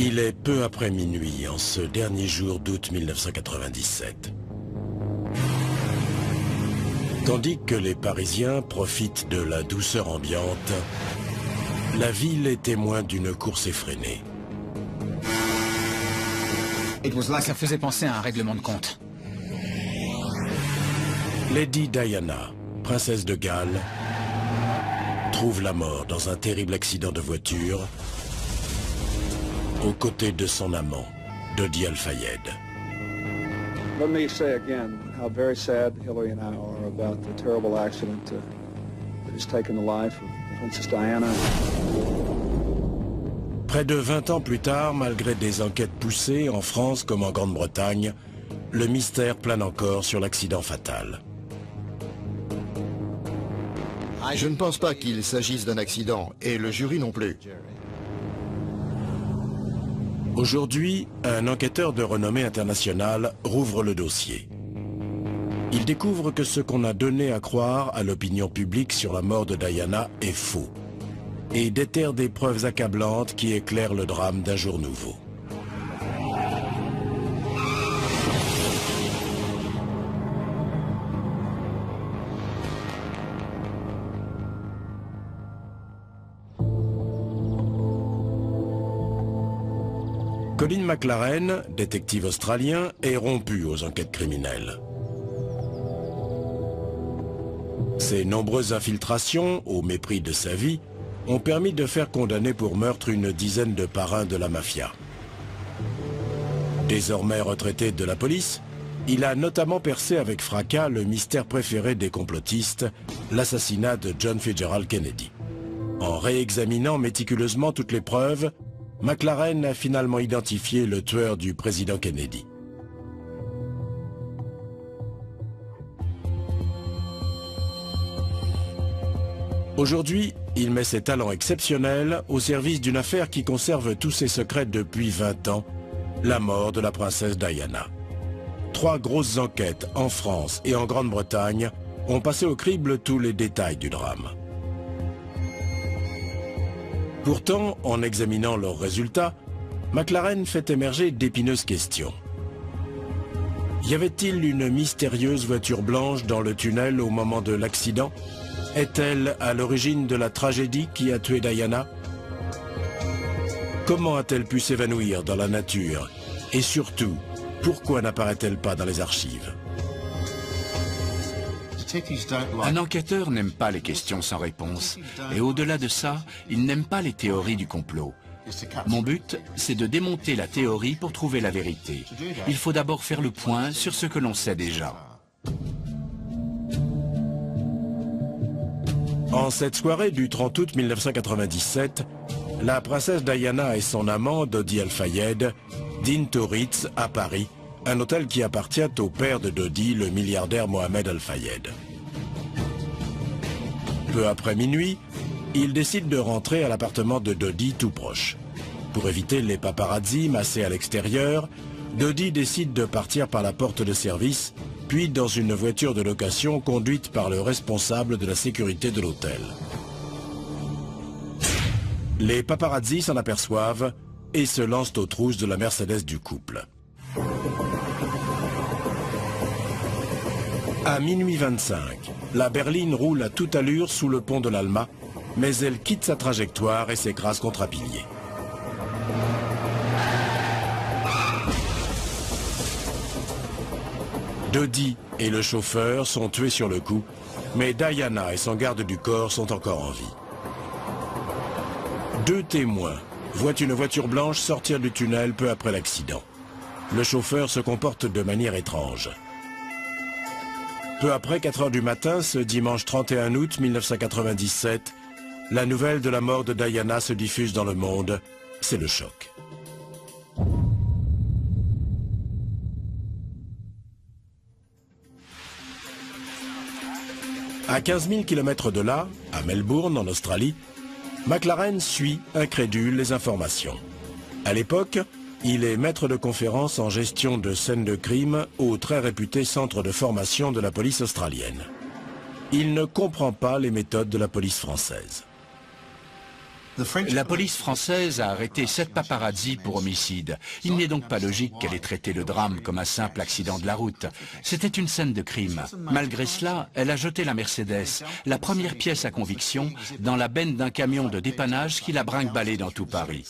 Il est peu après minuit, en ce dernier jour d'août 1997. Tandis que les Parisiens profitent de la douceur ambiante, la ville est témoin d'une course effrénée. Ça faisait penser à un règlement de compte. Lady Diana, princesse de Galles, trouve la mort dans un terrible accident de voiture aux côtés de son amant, Dodi Al-Fayed. Let me say again how very sad Hillary and I are about the terrible accident that has taken the life of Princess Diana. Près de 20 ans plus tard, malgré des enquêtes poussées en France comme en Grande-Bretagne, le mystère plane encore sur l'accident fatal. Je ne pense pas qu'il s'agisse d'un accident, et le jury non plus. Aujourd'hui, un enquêteur de renommée internationale rouvre le dossier. Il découvre que ce qu'on a donné à croire à l'opinion publique sur la mort de Diana est faux et déterre des preuves accablantes qui éclairent le drame d'un jour nouveau. Colin McLaren, détective australien, est rompu aux enquêtes criminelles. Ses nombreuses infiltrations, au mépris de sa vie, ont permis de faire condamner pour meurtre une dizaine de parrains de la mafia. Désormais retraité de la police, il a notamment percé avec fracas le mystère préféré des complotistes, l'assassinat de John Fitzgerald Kennedy. En réexaminant méticuleusement toutes les preuves, McLaren a finalement identifié le tueur du président Kennedy. Aujourd'hui, il met ses talents exceptionnels au service d'une affaire qui conserve tous ses secrets depuis 20 ans, la mort de la princesse Diana. 3 grosses enquêtes en France et en Grande-Bretagne ont passé au crible tous les détails du drame. Pourtant, en examinant leurs résultats, McLaren fait émerger d'épineuses questions. Y avait-il une mystérieuse voiture blanche dans le tunnel au moment de l'accident? Est-elle à l'origine de la tragédie qui a tué Diana? Comment a-t-elle pu s'évanouir dans la nature? Et surtout, pourquoi n'apparaît-elle pas dans les archives? Un enquêteur n'aime pas les questions sans réponse. Et au-delà de ça, il n'aime pas les théories du complot. Mon but, c'est de démonter la théorie pour trouver la vérité. Il faut d'abord faire le point sur ce que l'on sait déjà. En cette soirée du 30 août 1997, la princesse Diana et son amant, Dodi Al-Fayed, dînent au Ritz, à Paris, un hôtel qui appartient au père de Dodi, le milliardaire Mohamed Al-Fayed. Peu après minuit, ils décident de rentrer à l'appartement de Dodi tout proche. Pour éviter les paparazzis massés à l'extérieur, Dodi décide de partir par la porte de service, puis dans une voiture de location conduite par le responsable de la sécurité de l'hôtel. Les paparazzis s'en aperçoivent et se lancent aux trousses de la Mercedes du couple. À minuit 25, la berline roule à toute allure sous le pont de l'Alma, mais elle quitte sa trajectoire et s'écrase contre un pilier. Dodi et le chauffeur sont tués sur le coup, mais Diana et son garde du corps sont encore en vie. 2 témoins voient une voiture blanche sortir du tunnel peu après l'accident. Le chauffeur se comporte de manière étrange. Peu après 4 heures du matin, ce dimanche 31 août 1997, la nouvelle de la mort de Diana se diffuse dans le monde. C'est le choc. À 15 000 km de là, à Melbourne, en Australie, McLaren suit, incrédule, les informations. À l'époque, il est maître de conférence en gestion de scènes de crime au très réputé centre de formation de la police australienne. Il ne comprend pas les méthodes de la police française. La police française a arrêté 7 paparazzi pour homicide. Il n'est donc pas logique qu'elle ait traité le drame comme un simple accident de la route. C'était une scène de crime. Malgré cela, elle a jeté la Mercedes, la première pièce à conviction, dans la benne d'un camion de dépannage qui l'a brinque-ballé dans tout Paris.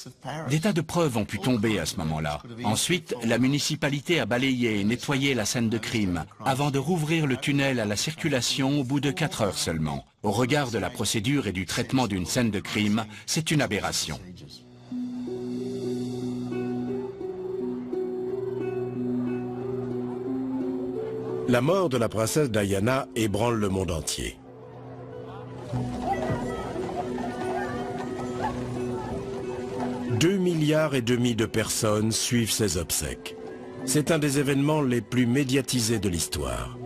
Des tas de preuves ont pu tomber à ce moment-là. Ensuite, la municipalité a balayé et nettoyé la scène de crime, avant de rouvrir le tunnel à la circulation au bout de 4 heures seulement. Au regard de la procédure et du traitement d'une scène de crime, c'est une aberration. La mort de la princesse Diana ébranle le monde entier. « 2,5 milliards de personnes suivent ses obsèques. C'est un des événements les plus médiatisés de l'histoire.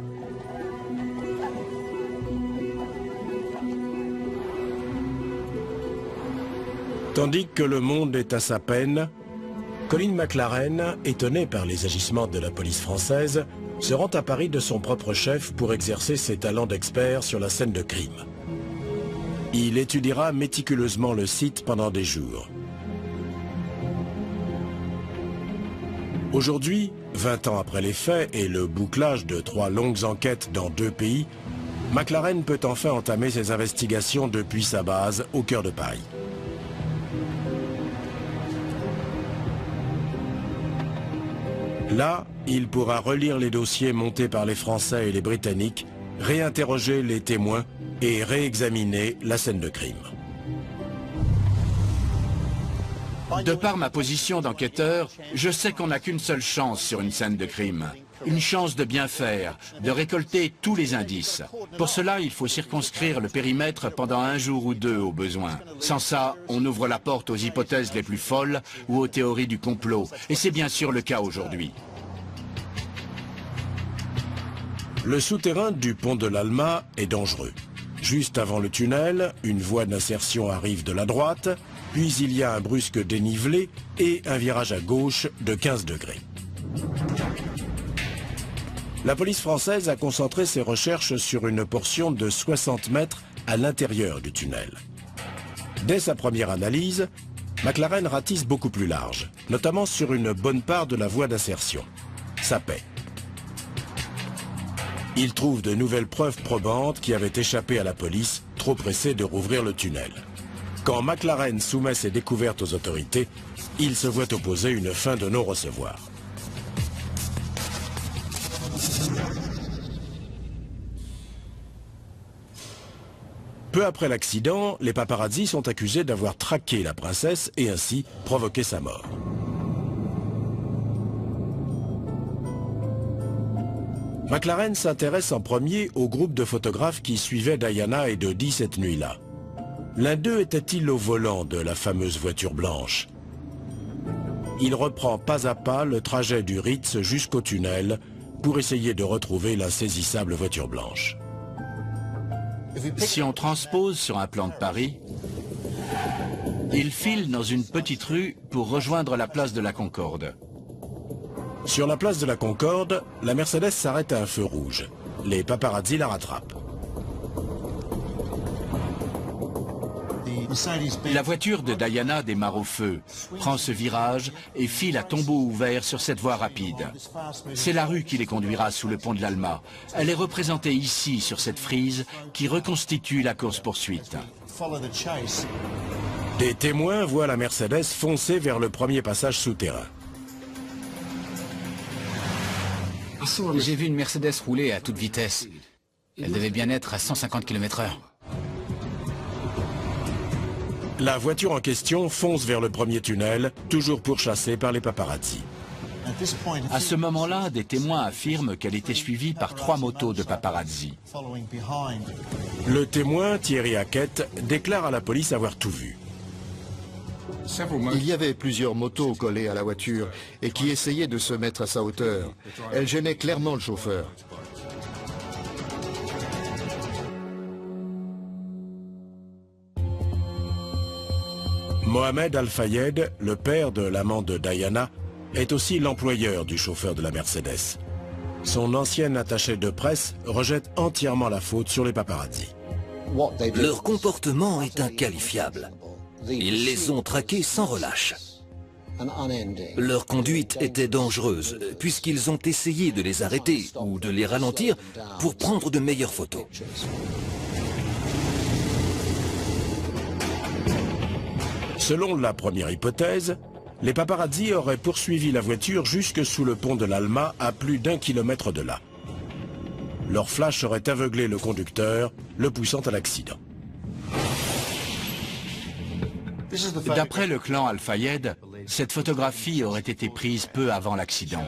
Tandis que le monde est à sa peine, Colin McLaren, étonné par les agissements de la police française, se rend à Paris de son propre chef pour exercer ses talents d'expert sur la scène de crime. Il étudiera méticuleusement le site pendant des jours. Aujourd'hui, 20 ans après les faits et le bouclage de 3 longues enquêtes dans 2 pays, McLaren peut enfin entamer ses investigations depuis sa base au cœur de Paris. Là, il pourra relire les dossiers montés par les Français et les Britanniques, réinterroger les témoins et réexaminer la scène de crime. De par ma position d'enquêteur, je sais qu'on n'a qu'une seule chance sur une scène de crime. Une chance de bien faire, de récolter tous les indices. Pour cela, il faut circonscrire le périmètre pendant 1 jour ou 2 au besoin. Sans ça, on ouvre la porte aux hypothèses les plus folles ou aux théories du complot. Et c'est bien sûr le cas aujourd'hui. Le souterrain du pont de l'Alma est dangereux. Juste avant le tunnel, une voie d'insertion arrive de la droite, puis il y a un brusque dénivelé et un virage à gauche de 15 degrés. La police française a concentré ses recherches sur une portion de 60 mètres à l'intérieur du tunnel. Dès sa première analyse, McLaren ratisse beaucoup plus large, notamment sur une bonne part de la voie d'insertion. Ça paie. Il trouve de nouvelles preuves probantes qui avaient échappé à la police, trop pressée de rouvrir le tunnel. Quand McLaren soumet ses découvertes aux autorités, il se voit opposer une fin de non-recevoir. Peu après l'accident, les paparazzis sont accusés d'avoir traqué la princesse et ainsi provoqué sa mort. McLaren s'intéresse en premier au groupe de photographes qui suivaient Diana et Dodi cette nuit-là. L'un d'eux était-il au volant de la fameuse voiture blanche? Il reprend pas à pas le trajet du Ritz jusqu'au tunnel pour essayer de retrouver l'insaisissable voiture blanche. Si on transpose sur un plan de Paris, il file dans une petite rue pour rejoindre la place de la Concorde. Sur la place de la Concorde, la Mercedes s'arrête à un feu rouge. Les paparazzis la rattrapent. La voiture de Diana démarre au feu, prend ce virage et file à tombeau ouvert sur cette voie rapide. C'est la rue qui les conduira sous le pont de l'Alma. Elle est représentée ici sur cette frise qui reconstitue la course-poursuite. Des témoins voient la Mercedes foncer vers le premier passage souterrain. J'ai vu une Mercedes rouler à toute vitesse. Elle devait bien être à 150 km/h. La voiture en question fonce vers le premier tunnel, toujours pourchassée par les paparazzis. À ce moment-là, des témoins affirment qu'elle était suivie par 3 motos de paparazzi. Le témoin, Thierry Hackett, déclare à la police avoir tout vu. Il y avait plusieurs motos collées à la voiture et qui essayaient de se mettre à sa hauteur. Elles gênaient clairement le chauffeur. Mohamed Al-Fayed, le père de l'amant de Diana, est aussi l'employeur du chauffeur de la Mercedes. Son ancien attaché de presse rejette entièrement la faute sur les paparazzis. Leur comportement est inqualifiable. Ils les ont traqués sans relâche. Leur conduite était dangereuse, puisqu'ils ont essayé de les arrêter ou de les ralentir pour prendre de meilleures photos. Selon la première hypothèse, les paparazzi auraient poursuivi la voiture jusque sous le pont de l'Alma à plus d'1 kilomètre de là. Leur flash aurait aveuglé le conducteur, le poussant à l'accident. D'après le clan Al-Fayed, cette photographie aurait été prise peu avant l'accident.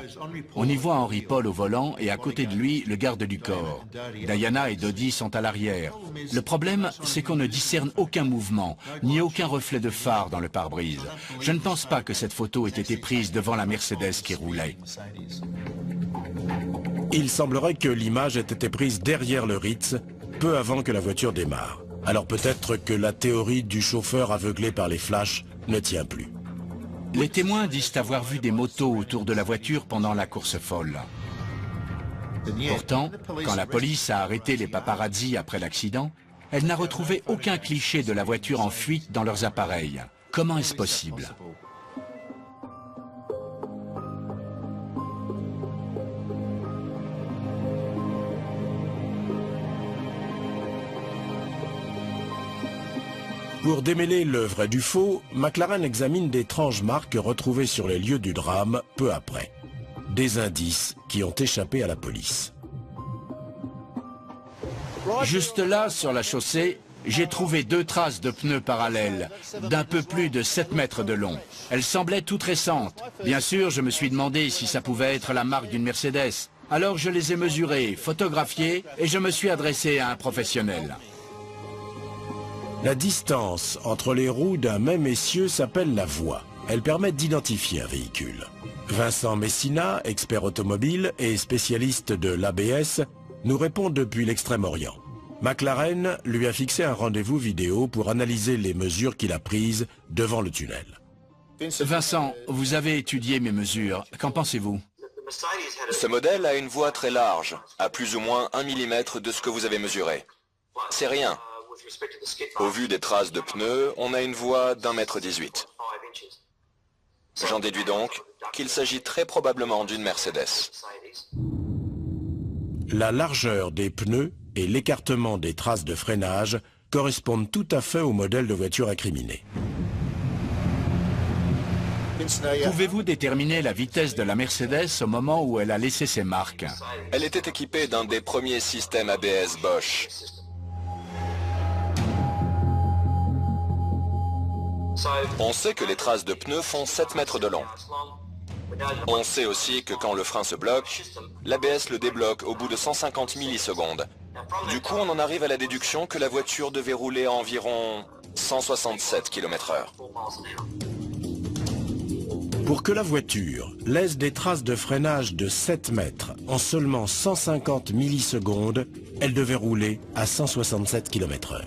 On y voit Henry Paul au volant et à côté de lui, le garde du corps. Diana et Dodi sont à l'arrière. Le problème, c'est qu'on ne discerne aucun mouvement, ni aucun reflet de phare dans le pare-brise. Je ne pense pas que cette photo ait été prise devant la Mercedes qui roulait. Il semblerait que l'image ait été prise derrière le Ritz, peu avant que la voiture démarre. Alors peut-être que la théorie du chauffeur aveuglé par les flashs ne tient plus. Les témoins disent avoir vu des motos autour de la voiture pendant la course folle. Pourtant, quand la police a arrêté les paparazzi après l'accident, elle n'a retrouvé aucun cliché de la voiture en fuite dans leurs appareils. Comment est-ce possible ? Pour démêler le vrai du faux, McLaren examine d'étranges marques retrouvées sur les lieux du drame peu après. Des indices qui ont échappé à la police. Juste là, sur la chaussée, j'ai trouvé 2 traces de pneus parallèles, d'un peu plus de 7 mètres de long. Elles semblaient toutes récentes. Bien sûr, je me suis demandé si ça pouvait être la marque d'une Mercedes. Alors je les ai mesurées, photographiées, et je me suis adressé à un professionnel. La distance entre les roues d'un même essieu s'appelle la voie. Elle permet d'identifier un véhicule. Vincent Messina, expert automobile et spécialiste de l'ABS, nous répond depuis l'Extrême-Orient. McLaren lui a fixé un rendez-vous vidéo pour analyser les mesures qu'il a prises devant le tunnel. Vincent, vous avez étudié mes mesures. Qu'en pensez-vous ? Ce modèle a une voie très large, à plus ou moins 1 mm de ce que vous avez mesuré. C'est rien. Au vu des traces de pneus, on a une voie d'1,18 m. J'en déduis donc qu'il s'agit très probablement d'une Mercedes. La largeur des pneus et l'écartement des traces de freinage correspondent tout à fait au modèle de voiture incriminé. Pouvez-vous déterminer la vitesse de la Mercedes au moment où elle a laissé ses marques? Elle était équipée d'un des premiers systèmes ABS Bosch. On sait que les traces de pneus font 7 mètres de long. On sait aussi que quand le frein se bloque, l'ABS le débloque au bout de 150 millisecondes. Du coup, on en arrive à la déduction que la voiture devait rouler à environ 167 km/h. Pour que la voiture laisse des traces de freinage de 7 mètres en seulement 150 millisecondes, elle devait rouler à 167 km/h.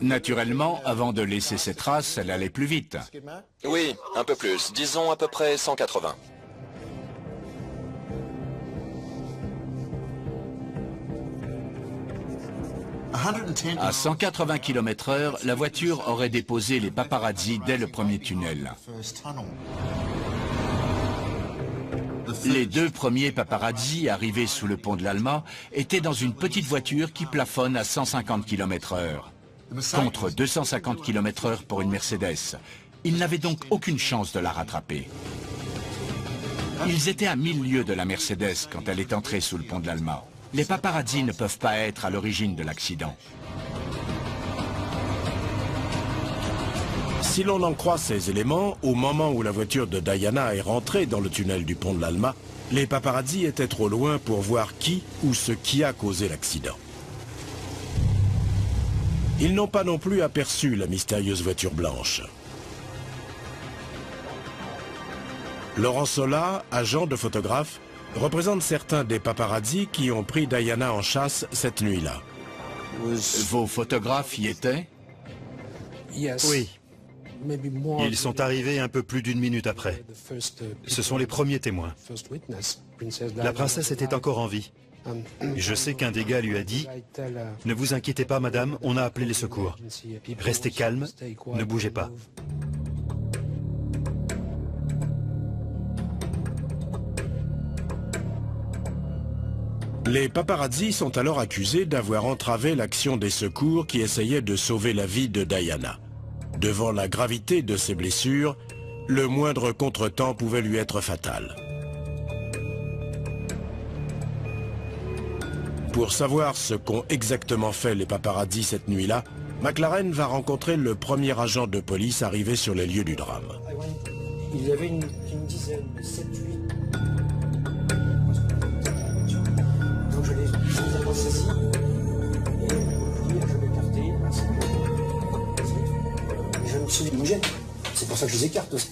Naturellement, avant de laisser ses traces, elle allait plus vite. Oui, un peu plus. Disons à peu près 180. À 180 km/h, la voiture aurait déposé les paparazzi dès le premier tunnel. Les 2 premiers paparazzi arrivés sous le pont de l'Alma étaient dans une petite voiture qui plafonne à 150 km/h, contre 250 km/h pour une Mercedes. Ils n'avaient donc aucune chance de la rattraper. Ils étaient à 1000 lieues de la Mercedes quand elle est entrée sous le pont de l'Alma. Les paparazzi ne peuvent pas être à l'origine de l'accident. Si l'on en croit ces éléments, au moment où la voiture de Diana est rentrée dans le tunnel du pont de l'Alma, les paparazzi étaient trop loin pour voir qui ou ce qui a causé l'accident. Ils n'ont pas non plus aperçu la mystérieuse voiture blanche. Laurent Sola, agent de photographe, représente certains des paparazzi qui ont pris Diana en chasse cette nuit-là. Vos photographes y étaient? Oui. Ils sont arrivés un peu plus d'1 minute après. Ce sont les premiers témoins. La princesse était encore en vie. Je sais qu'un des gars lui a dit « Ne vous inquiétez pas, madame, on a appelé les secours. Restez calme, ne bougez pas. » Les paparazzi sont alors accusés d'avoir entravé l'action des secours qui essayaient de sauver la vie de Diana. Devant la gravité de ses blessures, le moindre contretemps pouvait lui être fatal. Pour savoir ce qu'ont exactement fait les paparazzi cette nuit-là, McLaren va rencontrer le premier agent de police arrivé sur les lieux du drame. Il y avait une dizaine, 7, 8. Donc je les avance ici et je vais écarter. Je me suis bougé. C'est pour ça que je les écarte aussi.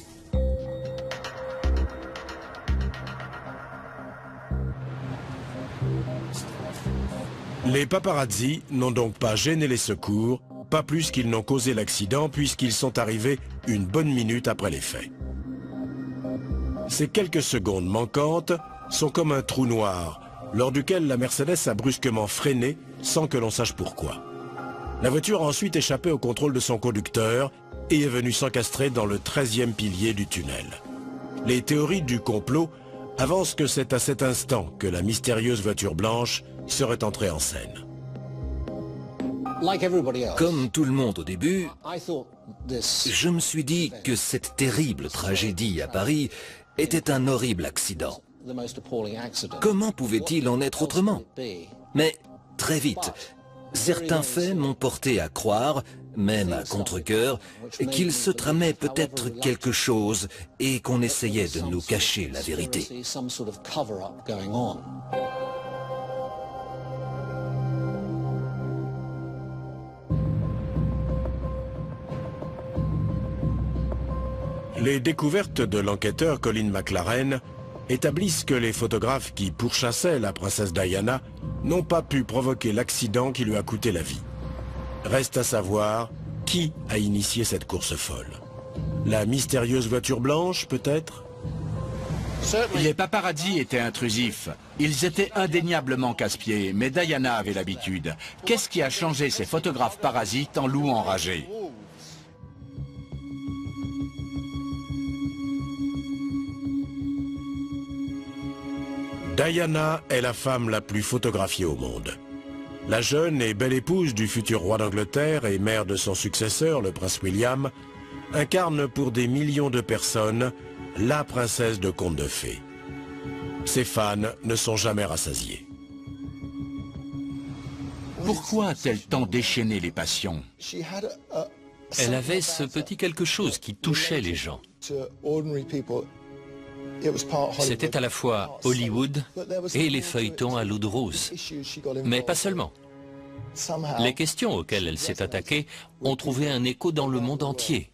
Les paparazzi n'ont donc pas gêné les secours, pas plus qu'ils n'ont causé l'accident puisqu'ils sont arrivés une bonne minute après les faits. Ces quelques secondes manquantes sont comme un trou noir, lors duquel la Mercedes a brusquement freiné sans que l'on sache pourquoi. La voiture a ensuite échappé au contrôle de son conducteur et est venue s'encastrer dans le 13e pilier du tunnel. Les théories du complot avancent que c'est à cet instant que la mystérieuse voiture blanche serait entrée en scène. Comme tout le monde au début, je me suis dit que cette terrible tragédie à Paris était un horrible accident. Comment pouvait-il en être autrement? Mais très vite, certains faits m'ont porté à croire, même à contre-cœur, qu'il se tramait peut-être quelque chose et qu'on essayait de nous cacher la vérité. Les découvertes de l'enquêteur Colin McLaren établissent que les photographes qui pourchassaient la princesse Diana n'ont pas pu provoquer l'accident qui lui a coûté la vie. Reste à savoir qui a initié cette course folle. La mystérieuse voiture blanche, peut-être? Les paparazzi étaient intrusifs. Ils étaient indéniablement casse-pieds, mais Diana avait l'habitude. Qu'est-ce qui a changé ces photographes parasites en loups enragés? Diana est la femme la plus photographiée au monde. La jeune et belle épouse du futur roi d'Angleterre et mère de son successeur, le prince William, incarne pour des millions de personnes la princesse de contes de fées. Ses fans ne sont jamais rassasiés. Pourquoi a-t-elle tant déchaîné les passions? Elle avait ce petit quelque chose qui touchait les gens. C'était à la fois Hollywood et les feuilletons à l'eau de rose. Mais pas seulement. Les questions auxquelles elle s'est attaquée ont trouvé un écho dans le monde entier.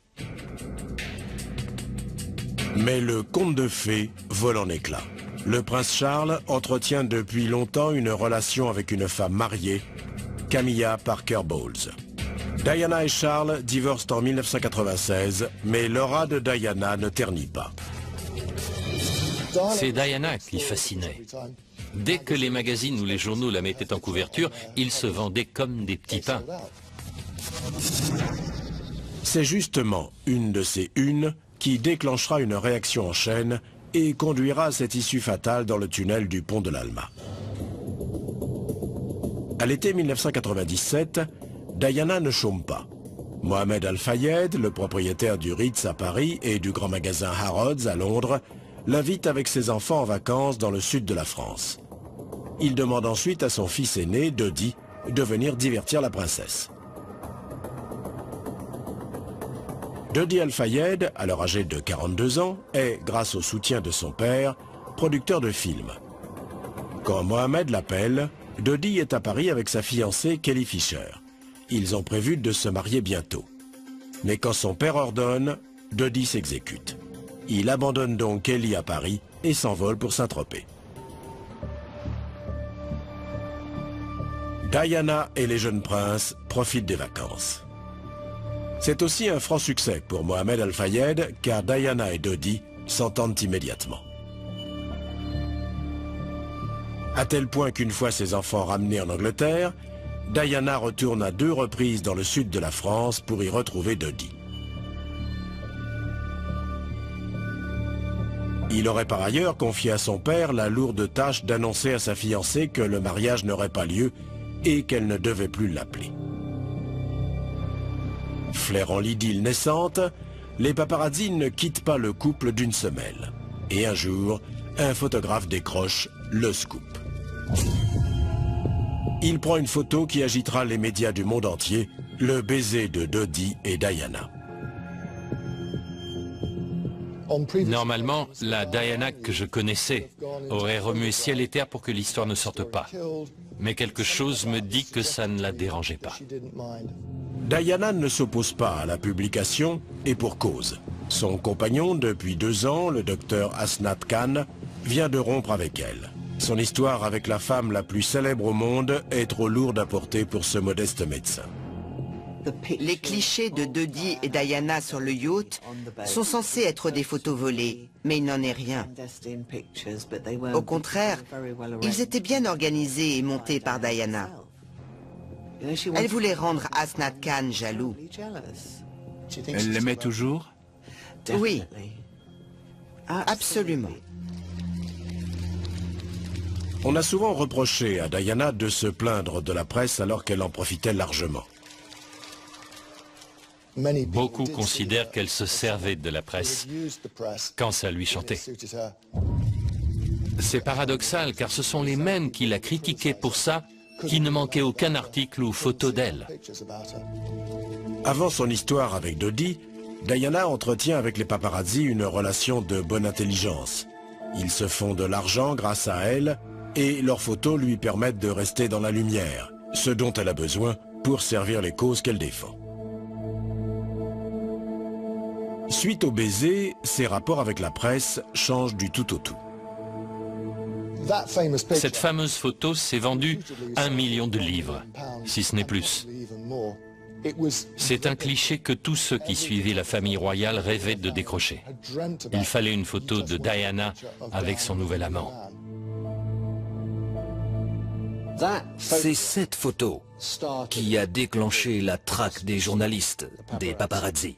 Mais le conte de fées vole en éclats. Le prince Charles entretient depuis longtemps une relation avec une femme mariée, Camilla Parker Bowles. Diana et Charles divorcent en 1996, mais l'aura de Diana ne ternit pas. C'est Diana qui fascinait. Dès que les magazines ou les journaux la mettaient en couverture, ils se vendaient comme des petits pains. C'est justement une de ces unes qui déclenchera une réaction en chaîne et conduira à cette issue fatale dans le tunnel du pont de l'Alma. À l'été 1997, Diana ne chôme pas. Mohamed Al-Fayed, le propriétaire du Ritz à Paris et du grand magasin Harrods à Londres, l'invite avec ses enfants en vacances dans le sud de la France. Il demande ensuite à son fils aîné, Dodi, de venir divertir la princesse. Dodi Al-Fayed, alors âgé de 42 ans, est, grâce au soutien de son père, producteur de films. Quand Mohamed l'appelle, Dodi est à Paris avec sa fiancée Kelly Fisher. Ils ont prévu de se marier bientôt. Mais quand son père ordonne, Dodi s'exécute. Il abandonne donc Kelly à Paris et s'envole pour Saint-Tropez. Diana et les jeunes princes profitent des vacances. C'est aussi un franc succès pour Mohamed Al-Fayed car Diana et Dodi s'entendent immédiatement. À tel point qu'une fois ses enfants ramenés en Angleterre, Diana retourne à 2 reprises dans le sud de la France pour y retrouver Dodi. Il aurait par ailleurs confié à son père la lourde tâche d'annoncer à sa fiancée que le mariage n'aurait pas lieu et qu'elle ne devait plus l'appeler. Flairant l'idylle naissante, les paparazzi ne quittent pas le couple d'une semelle. Et un jour, un photographe décroche le scoop. Il prend une photo qui agitera les médias du monde entier, le baiser de Dodi et Diana. Normalement, la Diana que je connaissais aurait remué ciel et terre pour que l'histoire ne sorte pas. Mais quelque chose me dit que ça ne la dérangeait pas. Diana ne s'oppose pas à la publication, et pour cause. Son compagnon, depuis 2 ans, le docteur Asnat Khan, vient de rompre avec elle. Son histoire avec la femme la plus célèbre au monde est trop lourde à porter pour ce modeste médecin. Les clichés de Dodi et Diana sur le yacht sont censés être des photos volées, mais il n'en est rien. Au contraire, ils étaient bien organisés et montés par Diana. Elle voulait rendre Asnat Khan jaloux. Elle l'aimait toujours? Oui, absolument. On a souvent reproché à Diana de se plaindre de la presse alors qu'elle en profitait largement. Beaucoup considèrent qu'elle se servait de la presse quand ça lui chantait. C'est paradoxal car ce sont les mêmes qui la critiquaient pour ça qui ne manquait aucun article ou photo d'elle. Avant son histoire avec Dodi, Diana entretient avec les paparazzi une relation de bonne intelligence. Ils se font de l'argent grâce à elle et leurs photos lui permettent de rester dans la lumière, ce dont elle a besoin pour servir les causes qu'elle défend. Suite au baiser, ses rapports avec la presse changent du tout au tout. Cette fameuse photo s'est vendue 1 million de livres, si ce n'est plus. C'est un cliché que tous ceux qui suivaient la famille royale rêvaient de décrocher. Il fallait une photo de Diana avec son nouvel amant. C'est cette photo qui a déclenché la traque des journalistes, des paparazzi.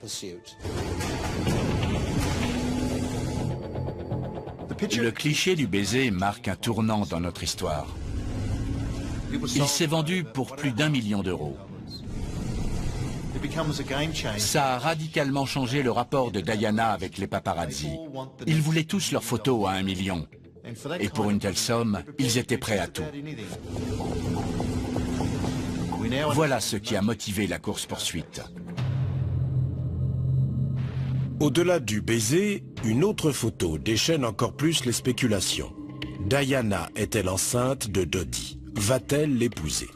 Le cliché du baiser marque un tournant dans notre histoire. Il s'est vendu pour plus d'1 million d'euros. Ça a radicalement changé le rapport de Diana avec les paparazzi. Ils voulaient tous leurs photos à 1 million. Et pour une telle somme, ils étaient prêts à tout. Voilà ce qui a motivé la course-poursuite. Au-delà du baiser, une autre photo déchaîne encore plus les spéculations. Diana est-elle enceinte de Dodi? Va-t-elle l'épouser?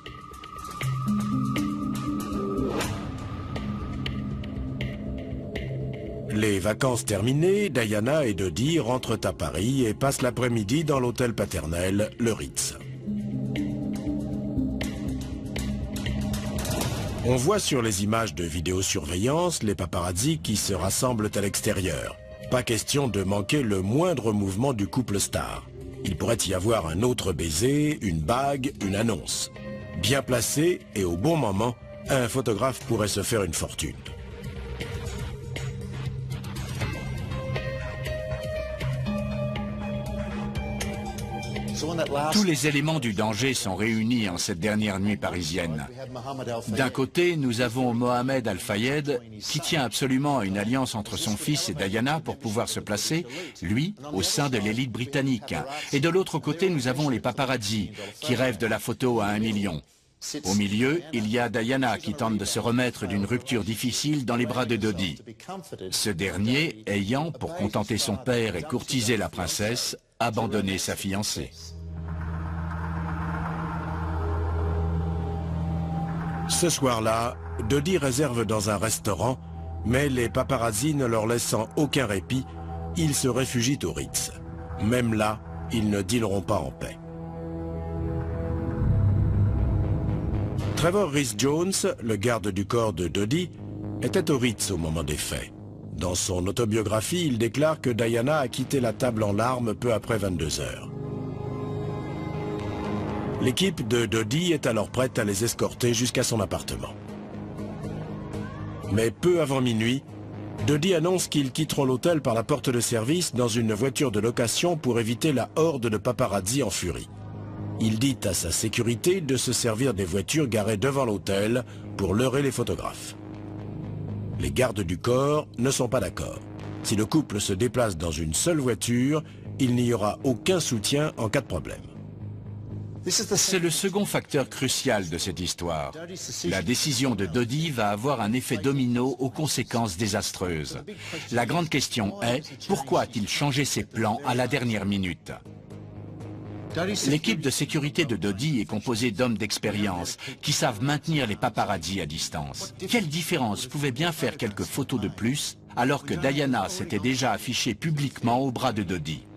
Les vacances terminées, Diana et Dodi rentrent à Paris et passent l'après-midi dans l'hôtel paternel, le Ritz. On voit sur les images de vidéosurveillance les paparazzi qui se rassemblent à l'extérieur. Pas question de manquer le moindre mouvement du couple star. Il pourrait y avoir un autre baiser, une bague, une annonce. Bien placé et au bon moment, un photographe pourrait se faire une fortune. Tous les éléments du danger sont réunis en cette dernière nuit parisienne. D'un côté, nous avons Mohamed Al-Fayed, qui tient absolument à une alliance entre son fils et Diana pour pouvoir se placer, lui, au sein de l'élite britannique. Et de l'autre côté, nous avons les paparazzi, qui rêvent de la photo à 1 million. Au milieu, il y a Diana qui tente de se remettre d'une rupture difficile dans les bras de Dodi. Ce dernier ayant, pour contenter son père et courtiser la princesse, abandonné sa fiancée. Ce soir-là, Dodi réserve dans un restaurant, mais les paparazzi ne leur laissant aucun répit, ils se réfugient au Ritz. Même là, ils ne dîneront pas en paix. Trevor Rhys-Jones, le garde du corps de Dodi, était au Ritz au moment des faits. Dans son autobiographie, il déclare que Diana a quitté la table en larmes peu après 22 heures. L'équipe de Dodie est alors prête à les escorter jusqu'à son appartement. Mais peu avant minuit, Dodie annonce qu'ils quitteront l'hôtel par la porte de service dans une voiture de location pour éviter la horde de paparazzi en furie. Il dit à sa sécurité de se servir des voitures garées devant l'hôtel pour leurrer les photographes. Les gardes du corps ne sont pas d'accord. Si le couple se déplace dans une seule voiture, il n'y aura aucun soutien en cas de problème. C'est le second facteur crucial de cette histoire. La décision de Dodie va avoir un effet domino aux conséquences désastreuses. La grande question est, pourquoi a-t-il changé ses plans à la dernière minute ? L'équipe de sécurité de Dodie est composée d'hommes d'expérience qui savent maintenir les paparazzis à distance. Quelle différence pouvait bien faire quelques photos de plus alors que Diana s'était déjà affichée publiquement au bras de Dodie?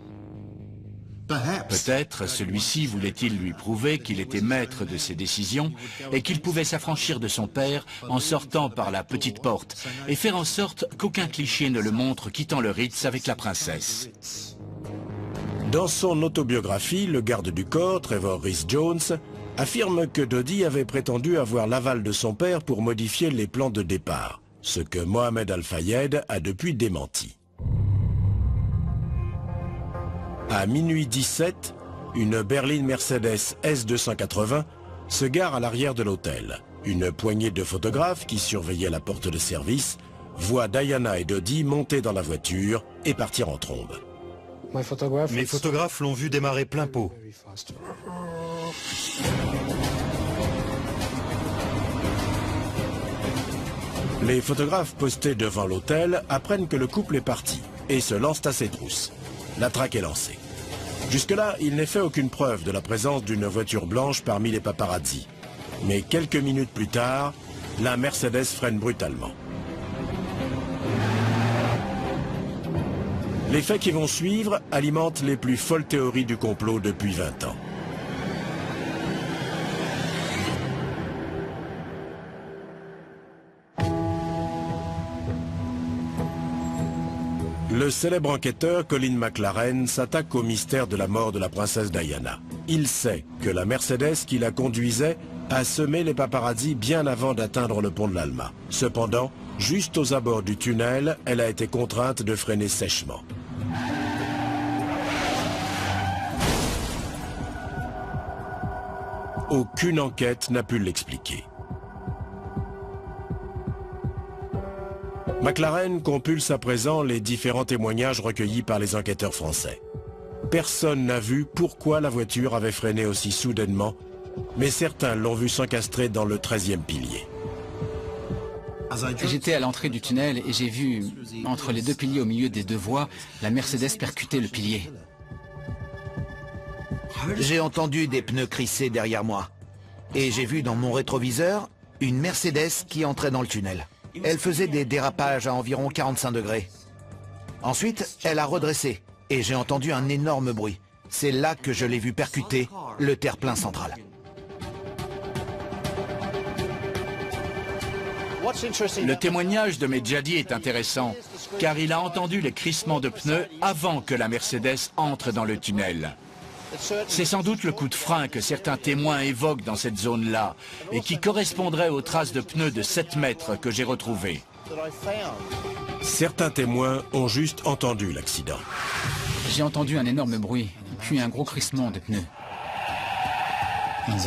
Peut-être celui-ci voulait-il lui prouver qu'il était maître de ses décisions et qu'il pouvait s'affranchir de son père en sortant par la petite porte et faire en sorte qu'aucun cliché ne le montre quittant le Ritz avec la princesse. Dans son autobiographie, le garde du corps, Trevor Rhys-Jones, affirme que Dodie avait prétendu avoir l'aval de son père pour modifier les plans de départ, ce que Mohamed Al-Fayed a depuis démenti. À minuit 17, une berline Mercedes S280 se gare à l'arrière de l'hôtel. Une poignée de photographes qui surveillaient la porte de service voient Diana et Dodie monter dans la voiture et partir en trombe. Mes photographes l'ont vu démarrer plein pot. Les photographes postés devant l'hôtel apprennent que le couple est parti et se lancent à ses trousses. La traque est lancée. Jusque-là, il n'est fait aucune preuve de la présence d'une voiture blanche parmi les paparazzis. Mais quelques minutes plus tard, la Mercedes freine brutalement. Les faits qui vont suivre alimentent les plus folles théories du complot depuis 20 ans. Le célèbre enquêteur Colin McLaren s'attaque au mystère de la mort de la princesse Diana. Il sait que la Mercedes qui la conduisait a semé les paparazzis bien avant d'atteindre le pont de l'Alma. Cependant, juste aux abords du tunnel, elle a été contrainte de freiner sèchement. Aucune enquête n'a pu l'expliquer. McLaren compulse à présent les différents témoignages recueillis par les enquêteurs français. Personne n'a vu pourquoi la voiture avait freiné aussi soudainement, mais certains l'ont vu s'encastrer dans le 13e pilier. J'étais à l'entrée du tunnel et j'ai vu, entre les deux piliers au milieu des deux voies, la Mercedes percuter le pilier. J'ai entendu des pneus crisser derrière moi. Et j'ai vu dans mon rétroviseur une Mercedes qui entrait dans le tunnel. Elle faisait des dérapages à environ 45 degrés. Ensuite, elle a redressé et j'ai entendu un énorme bruit. C'est là que je l'ai vu percuter le terre-plein central. Le témoignage de Medjadi est intéressant, car il a entendu les crissements de pneus avant que la Mercedes entre dans le tunnel. C'est sans doute le coup de frein que certains témoins évoquent dans cette zone-là, et qui correspondrait aux traces de pneus de 7 mètres que j'ai retrouvées. Certains témoins ont juste entendu l'accident. J'ai entendu un énorme bruit, puis un gros crissement de pneus.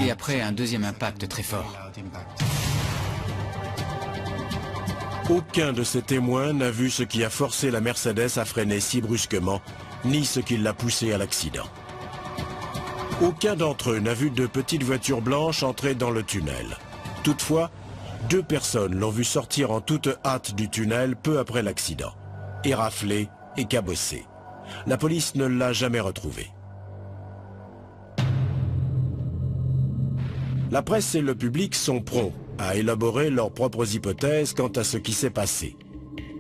Et après, un deuxième impact très fort. Aucun de ces témoins n'a vu ce qui a forcé la Mercedes à freiner si brusquement, ni ce qui l'a poussé à l'accident. Aucun d'entre eux n'a vu de petites voitures blanches entrer dans le tunnel. Toutefois, 2 personnes l'ont vu sortir en toute hâte du tunnel peu après l'accident, éraflé et cabossé. La police ne l'a jamais retrouvé. La presse et le public sont prompts à élaborer leurs propres hypothèses quant à ce qui s'est passé.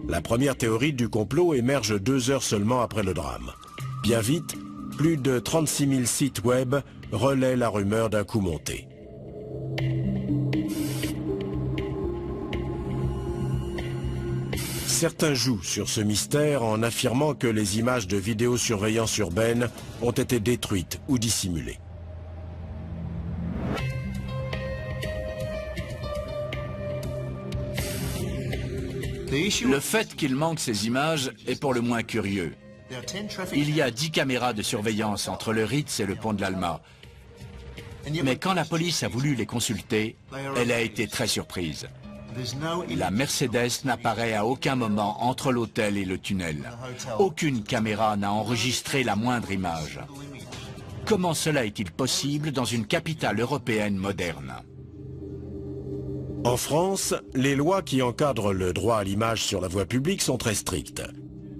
La première théorie du complot émerge 2 heures seulement après le drame. Bien vite, plus de 36 000 sites web relaient la rumeur d'un coup monté. Certains jouent sur ce mystère en affirmant que les images de vidéosurveillance urbaine ont été détruites ou dissimulées. Le fait qu'il manque ces images est pour le moins curieux. Il y a 10 caméras de surveillance entre le Ritz et le pont de l'Alma. Mais quand la police a voulu les consulter, elle a été très surprise. La Mercedes n'apparaît à aucun moment entre l'hôtel et le tunnel. Aucune caméra n'a enregistré la moindre image. Comment cela est-il possible dans une capitale européenne moderne? En France, les lois qui encadrent le droit à l'image sur la voie publique sont très strictes.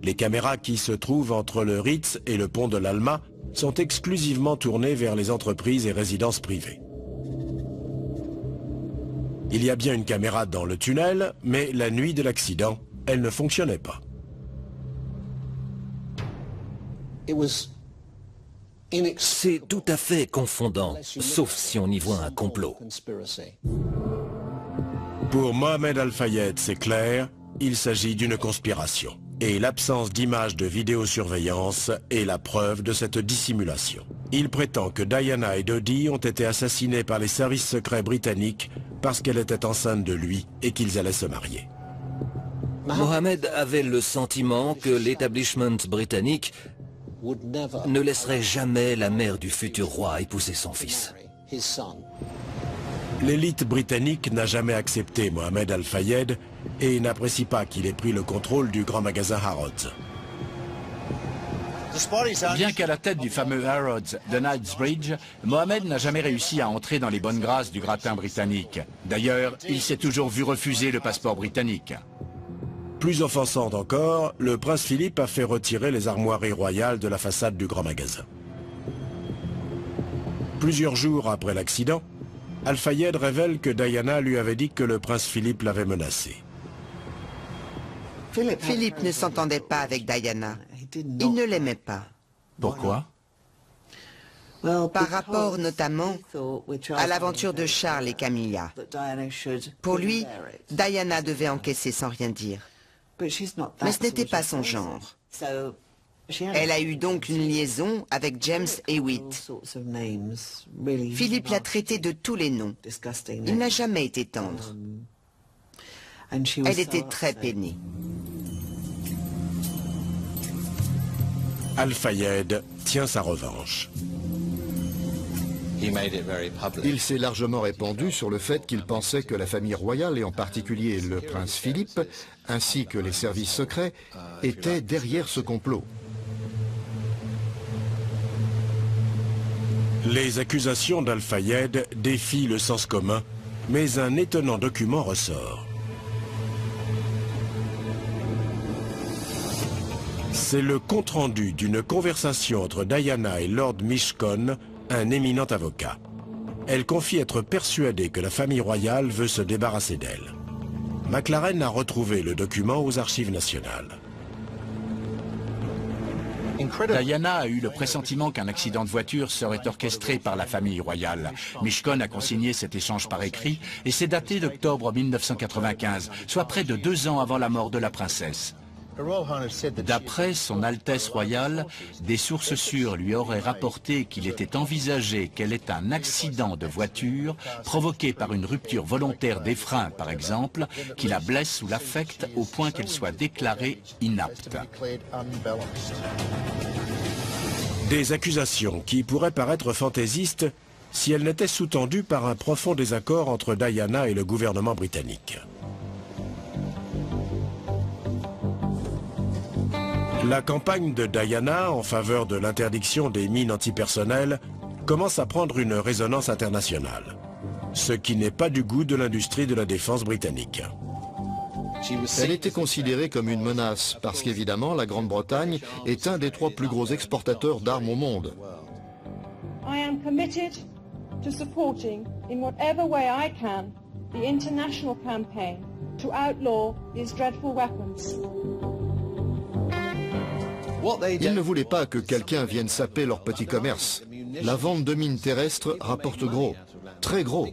Les caméras qui se trouvent entre le Ritz et le pont de l'Alma sont exclusivement tournées vers les entreprises et résidences privées. Il y a bien une caméra dans le tunnel, mais la nuit de l'accident, elle ne fonctionnait pas. C'est tout à fait confondant, sauf si on y voit un complot. Pour Mohamed Al-Fayed, c'est clair, il s'agit d'une conspiration. Et l'absence d'images de vidéosurveillance est la preuve de cette dissimulation. Il prétend que Diana et Dodi ont été assassinés par les services secrets britanniques parce qu'elle était enceinte de lui et qu'ils allaient se marier. Mohamed avait le sentiment que l'établissement britannique ne laisserait jamais la mère du futur roi épouser son fils. L'élite britannique n'a jamais accepté Mohamed Al-Fayed et n'apprécie pas qu'il ait pris le contrôle du grand magasin Harrods. Bien qu'à la tête du fameux Harrods de Knightsbridge, Mohamed n'a jamais réussi à entrer dans les bonnes grâces du gratin britannique. D'ailleurs, il s'est toujours vu refuser le passeport britannique. Plus offensante encore, le prince Philippe a fait retirer les armoiries royales de la façade du grand magasin. Plusieurs jours après l'accident, Al-Fayed révèle que Diana lui avait dit que le prince Philippe l'avait menacé. Philippe ne s'entendait pas avec Diana. Il ne l'aimait pas. Pourquoi? Par rapport notamment à l'aventure de Charles et Camilla. Pour lui, Diana devait encaisser sans rien dire. Mais ce n'était pas son genre. Elle a eu donc une liaison avec James Hewitt. Philippe l'a traité de tous les noms. Il n'a jamais été tendre. Elle était très peinée. Al-Fayed tient sa revanche. Il s'est largement répandu sur le fait qu'il pensait que la famille royale, et en particulier le prince Philippe, ainsi que les services secrets, étaient derrière ce complot. Les accusations d'Al-Fayed défient le sens commun, mais un étonnant document ressort. C'est le compte-rendu d'une conversation entre Diana et Lord Mishcon, un éminent avocat. Elle confie être persuadée que la famille royale veut se débarrasser d'elle. McLaren a retrouvé le document aux archives nationales. Diana a eu le pressentiment qu'un accident de voiture serait orchestré par la famille royale. Mishcon a consigné cet échange par écrit et c'est daté d'octobre 1995, soit près de 2 ans avant la mort de la princesse. D'après son Altesse royale, des sources sûres lui auraient rapporté qu'il était envisagé qu'elle ait un accident de voiture provoqué par une rupture volontaire des freins, par exemple, qui la blesse ou l'affecte au point qu'elle soit déclarée inapte. Des accusations qui pourraient paraître fantaisistes si elles n'étaient sous-tendues par un profond désaccord entre Diana et le gouvernement britannique. La campagne de Diana en faveur de l'interdiction des mines antipersonnelles commence à prendre une résonance internationale, ce qui n'est pas du goût de l'industrie de la défense britannique. Elle était considérée comme une menace parce qu'évidemment la Grande-Bretagne est un des 3 plus gros exportateurs d'armes au monde. I am committed to supporting in whatever way I can the international campaign to outlaw these dreadful weapons. Ils ne voulaient pas que quelqu'un vienne saper leur petit commerce. La vente de mines terrestres rapporte gros, très gros.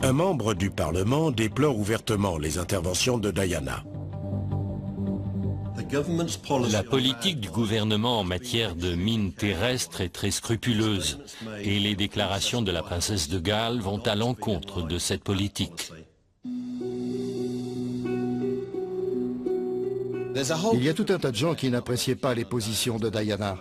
Un membre du Parlement déplore ouvertement les interventions de Diana. La politique du gouvernement en matière de mines terrestres est très scrupuleuse et les déclarations de la princesse de Galles vont à l'encontre de cette politique. Il y a tout un tas de gens qui n'appréciaient pas les positions de Diana.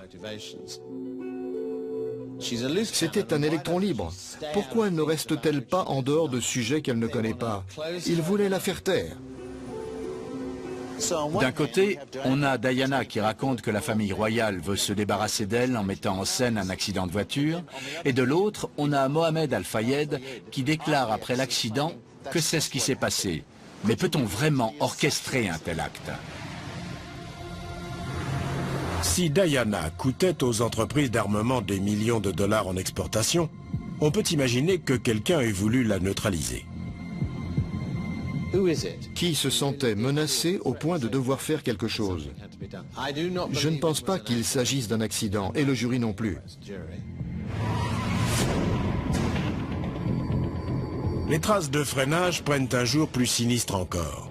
C'était un électron libre. Pourquoi ne reste-t-elle pas en dehors de sujets qu'elle ne connaît pas? Il voulait la faire taire. D'un côté, on a Diana qui raconte que la famille royale veut se débarrasser d'elle en mettant en scène un accident de voiture. Et de l'autre, on a Mohamed Al-Fayed qui déclare après l'accident que c'est ce qui s'est passé. Mais peut-on vraiment orchestrer un tel acte? Si Diana coûtait aux entreprises d'armement des millions de dollars en exportation, on peut imaginer que quelqu'un ait voulu la neutraliser. Qui se sentait menacé au point de devoir faire quelque chose? Je ne pense pas qu'il s'agisse d'un accident, et le jury non plus. Les traces de freinage prennent un jour plus sinistre encore.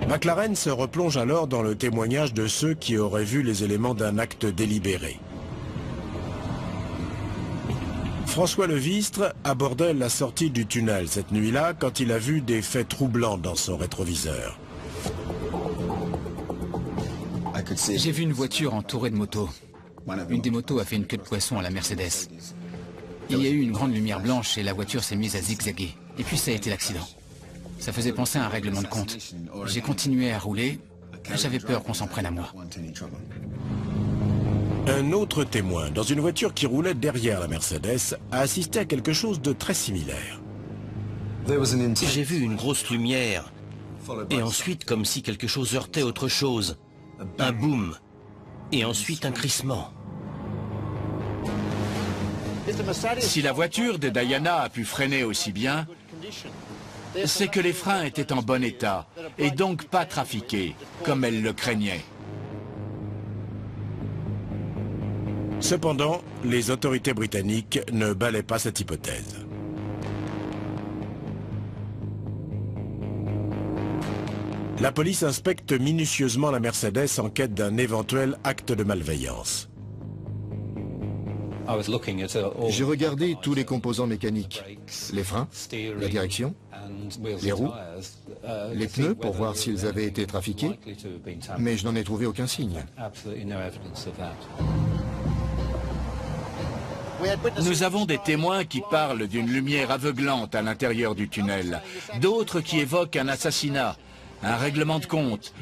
McLaren se replonge alors dans le témoignage de ceux qui auraient vu les éléments d'un acte délibéré. François Levistre abordait la sortie du tunnel cette nuit-là quand il a vu des faits troublants dans son rétroviseur. J'ai vu une voiture entourée de motos. Une des motos a fait une queue de poisson à la Mercedes. Il y a eu une grande lumière blanche et la voiture s'est mise à zigzaguer. Et puis ça a été l'accident. Ça faisait penser à un règlement de compte. J'ai continué à rouler. J'avais peur qu'on s'en prenne à moi. Un autre témoin, dans une voiture qui roulait derrière la Mercedes, a assisté à quelque chose de très similaire. J'ai vu une grosse lumière, et ensuite comme si quelque chose heurtait autre chose. Un boom, et ensuite un crissement. Si la voiture de Diana a pu freiner aussi bien, c'est que les freins étaient en bon état, et donc pas trafiqués, comme elle le craignait. Cependant, les autorités britanniques ne balaient pas cette hypothèse. La police inspecte minutieusement la Mercedes en quête d'un éventuel acte de malveillance. J'ai regardé tous les composants mécaniques, les freins, la direction, les roues, les pneus pour voir s'ils avaient été trafiqués, mais je n'en ai trouvé aucun signe. Nous avons des témoins qui parlent d'une lumière aveuglante à l'intérieur du tunnel, d'autres qui évoquent un assassinat, un règlement de compte.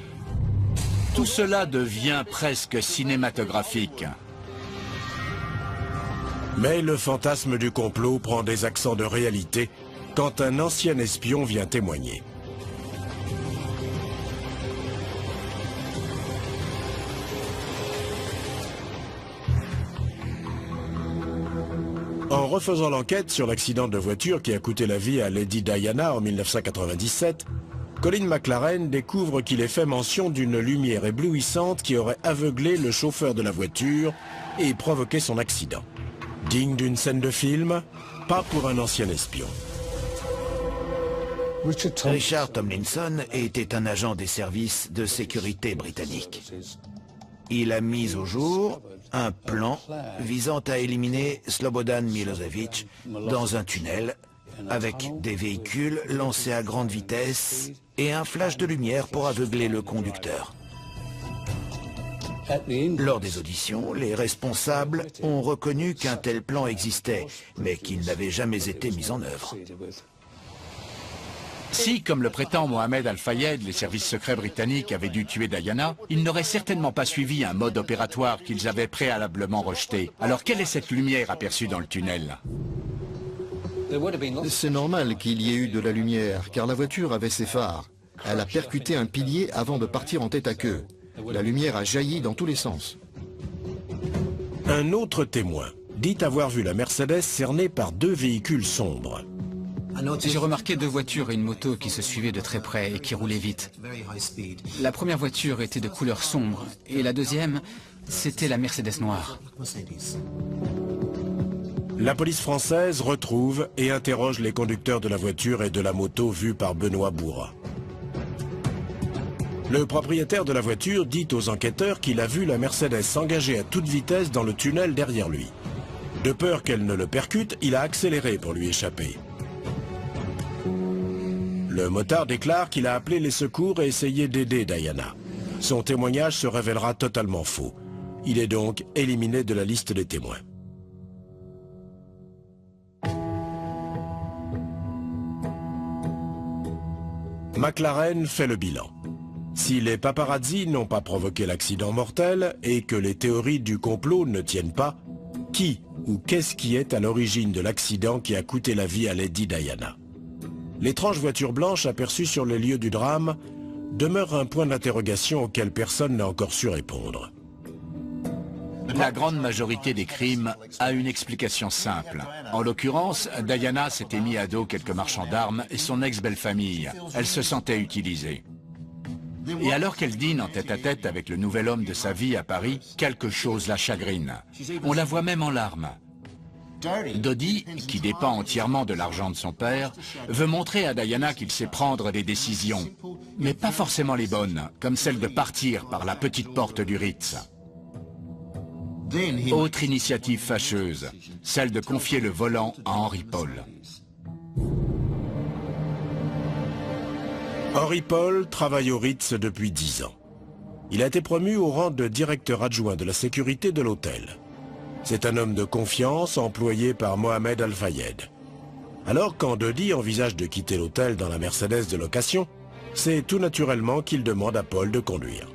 Tout cela devient presque cinématographique. Mais le fantasme du complot prend des accents de réalité quand un ancien espion vient témoigner. En refaisant l'enquête sur l'accident de voiture qui a coûté la vie à Lady Diana en 1997, Colin McLaren découvre qu'il est fait mention d'une lumière éblouissante qui aurait aveuglé le chauffeur de la voiture et provoqué son accident. Digne d'une scène de film, pas pour un ancien espion. Richard Tomlinson était un agent des services de sécurité britanniques. Il a mis au jour un plan visant à éliminer Slobodan Milosevic dans un tunnel avec des véhicules lancés à grande vitesse et un flash de lumière pour aveugler le conducteur. Lors des auditions, les responsables ont reconnu qu'un tel plan existait, mais qu'il n'avait jamais été mis en œuvre. Si, comme le prétend Mohamed Al-Fayed, les services secrets britanniques avaient dû tuer Diana, ils n'auraient certainement pas suivi un mode opératoire qu'ils avaient préalablement rejeté. Alors quelle est cette lumière aperçue dans le tunnel? C'est normal qu'il y ait eu de la lumière, car la voiture avait ses phares. Elle a percuté un pilier avant de partir en tête à queue. La lumière a jailli dans tous les sens. Un autre témoin dit avoir vu la Mercedes cernée par deux véhicules sombres. J'ai remarqué deux voitures et une moto qui se suivaient de très près et qui roulaient vite. La première voiture était de couleur sombre et la deuxième, c'était la Mercedes noire. La police française retrouve et interroge les conducteurs de la voiture et de la moto vus par Benoît Bourra. Le propriétaire de la voiture dit aux enquêteurs qu'il a vu la Mercedes s'engager à toute vitesse dans le tunnel derrière lui. De peur qu'elle ne le percute, il a accéléré pour lui échapper. Le motard déclare qu'il a appelé les secours et essayé d'aider Diana. Son témoignage se révélera totalement faux. Il est donc éliminé de la liste des témoins. McLaren fait le bilan. Si les paparazzis n'ont pas provoqué l'accident mortel et que les théories du complot ne tiennent pas, qui ou qu'est-ce qui est à l'origine de l'accident qui a coûté la vie à Lady Diana? L'étrange voiture blanche aperçue sur les lieux du drame demeure un point d'interrogation auquel personne n'a encore su répondre. La grande majorité des crimes a une explication simple. En l'occurrence, Diana s'était mis à dos quelques marchands d'armes et son ex-belle-famille. Elle se sentait utilisée. Et alors qu'elle dîne en tête-à-tête avec le nouvel homme de sa vie à Paris, quelque chose la chagrine. On la voit même en larmes. Dodie, qui dépend entièrement de l'argent de son père, veut montrer à Diana qu'il sait prendre des décisions, mais pas forcément les bonnes, comme celle de partir par la petite porte du Ritz. Autre initiative fâcheuse, celle de confier le volant à Henri Paul. Henri Paul travaille au Ritz depuis 10 ans. Il a été promu au rang de directeur adjoint de la sécurité de l'hôtel. C'est un homme de confiance employé par Mohamed Al-Fayed. Alors quand Dodie envisage de quitter l'hôtel dans la Mercedes de location, c'est tout naturellement qu'il demande à Paul de conduire.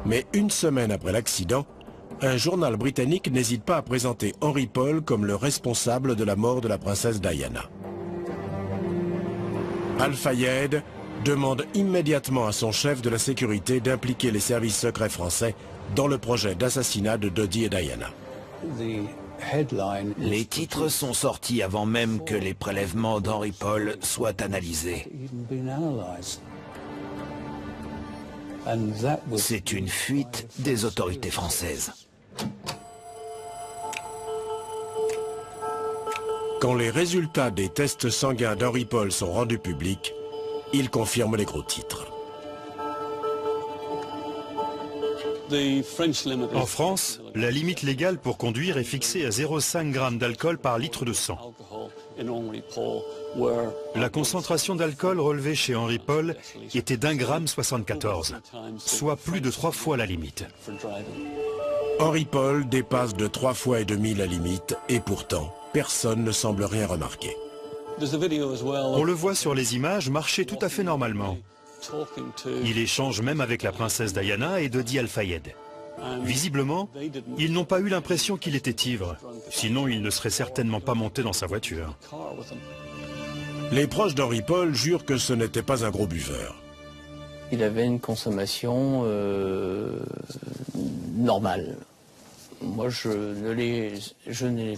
Mais une semaine après l'accident, un journal britannique n'hésite pas à présenter Henri Paul comme le responsable de la mort de la princesse Diana. Al-Fayed demande immédiatement à son chef de la sécurité d'impliquer les services secrets français dans le projet d'assassinat de Dodie et Diana. Les titres sont sortis avant même que les prélèvements d'Henri Paul soient analysés. C'est une fuite des autorités françaises. Quand les résultats des tests sanguins d'Henri Paul sont rendus publics, il confirme les gros titres. En France, la limite légale pour conduire est fixée à 0,5 g d'alcool par litre de sang. La concentration d'alcool relevée chez Henri Paul était d'1,74 g, soit plus de 3 fois la limite. Henri Paul dépasse de 3,5 fois la limite et pourtant, personne ne semble rien remarquer. On le voit sur les images marcher tout à fait normalement. Il échange même avec la princesse Diana et Dodie Al-Fayed. Visiblement, ils n'ont pas eu l'impression qu'il était ivre, sinon il ne serait certainement pas monté dans sa voiture. Les proches d'Henri Paul jurent que ce n'était pas un gros buveur. Il avait une consommation normale. Moi,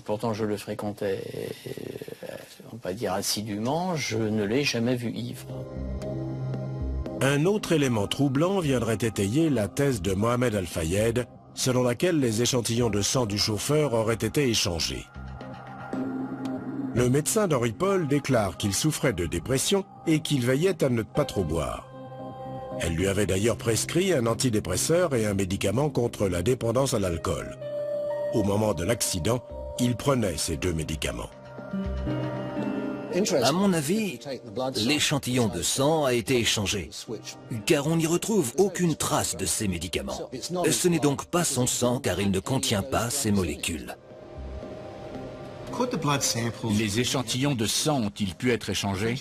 pourtant je le fréquentais, on va pas dire assidûment, je ne l'ai jamais vu ivre. Un autre élément troublant viendrait étayer la thèse de Mohamed Al-Fayed, selon laquelle les échantillons de sang du chauffeur auraient été échangés. Le médecin d'Henri Paul déclare qu'il souffrait de dépression et qu'il veillait à ne pas trop boire. Elle lui avait d'ailleurs prescrit un antidépresseur et un médicament contre la dépendance à l'alcool. Au moment de l'accident, il prenait ces deux médicaments. À mon avis, l'échantillon de sang a été échangé, car on n'y retrouve aucune trace de ces médicaments. Ce n'est donc pas son sang, car il ne contient pas ces molécules. Les échantillons de sang ont-ils pu être échangés?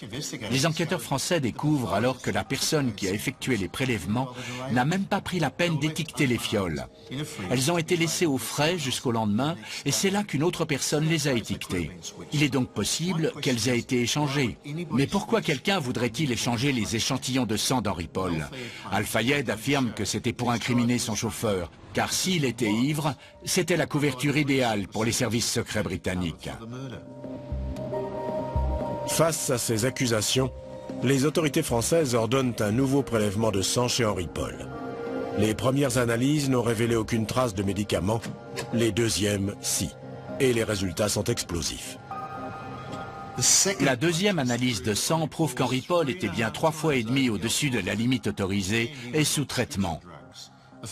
Les enquêteurs français découvrent alors que la personne qui a effectué les prélèvements n'a même pas pris la peine d'étiqueter les fioles. Elles ont été laissées au frais jusqu'au lendemain et c'est là qu'une autre personne les a étiquetées. Il est donc possible qu'elles aient été échangées. Mais pourquoi quelqu'un voudrait-il échanger les échantillons de sang d'Henri Paul? Al-Fayed affirme que c'était pour incriminer son chauffeur, car s'il était ivre, c'était la couverture idéale pour les services secrets britanniques. Face à ces accusations, les autorités françaises ordonnent un nouveau prélèvement de sang chez Henri Paul. Les premières analyses n'ont révélé aucune trace de médicaments, les deuxièmes, si. Et les résultats sont explosifs. La deuxième analyse de sang prouve qu'Henri Paul était bien 3,5 fois au-dessus de la limite autorisée et sous traitement.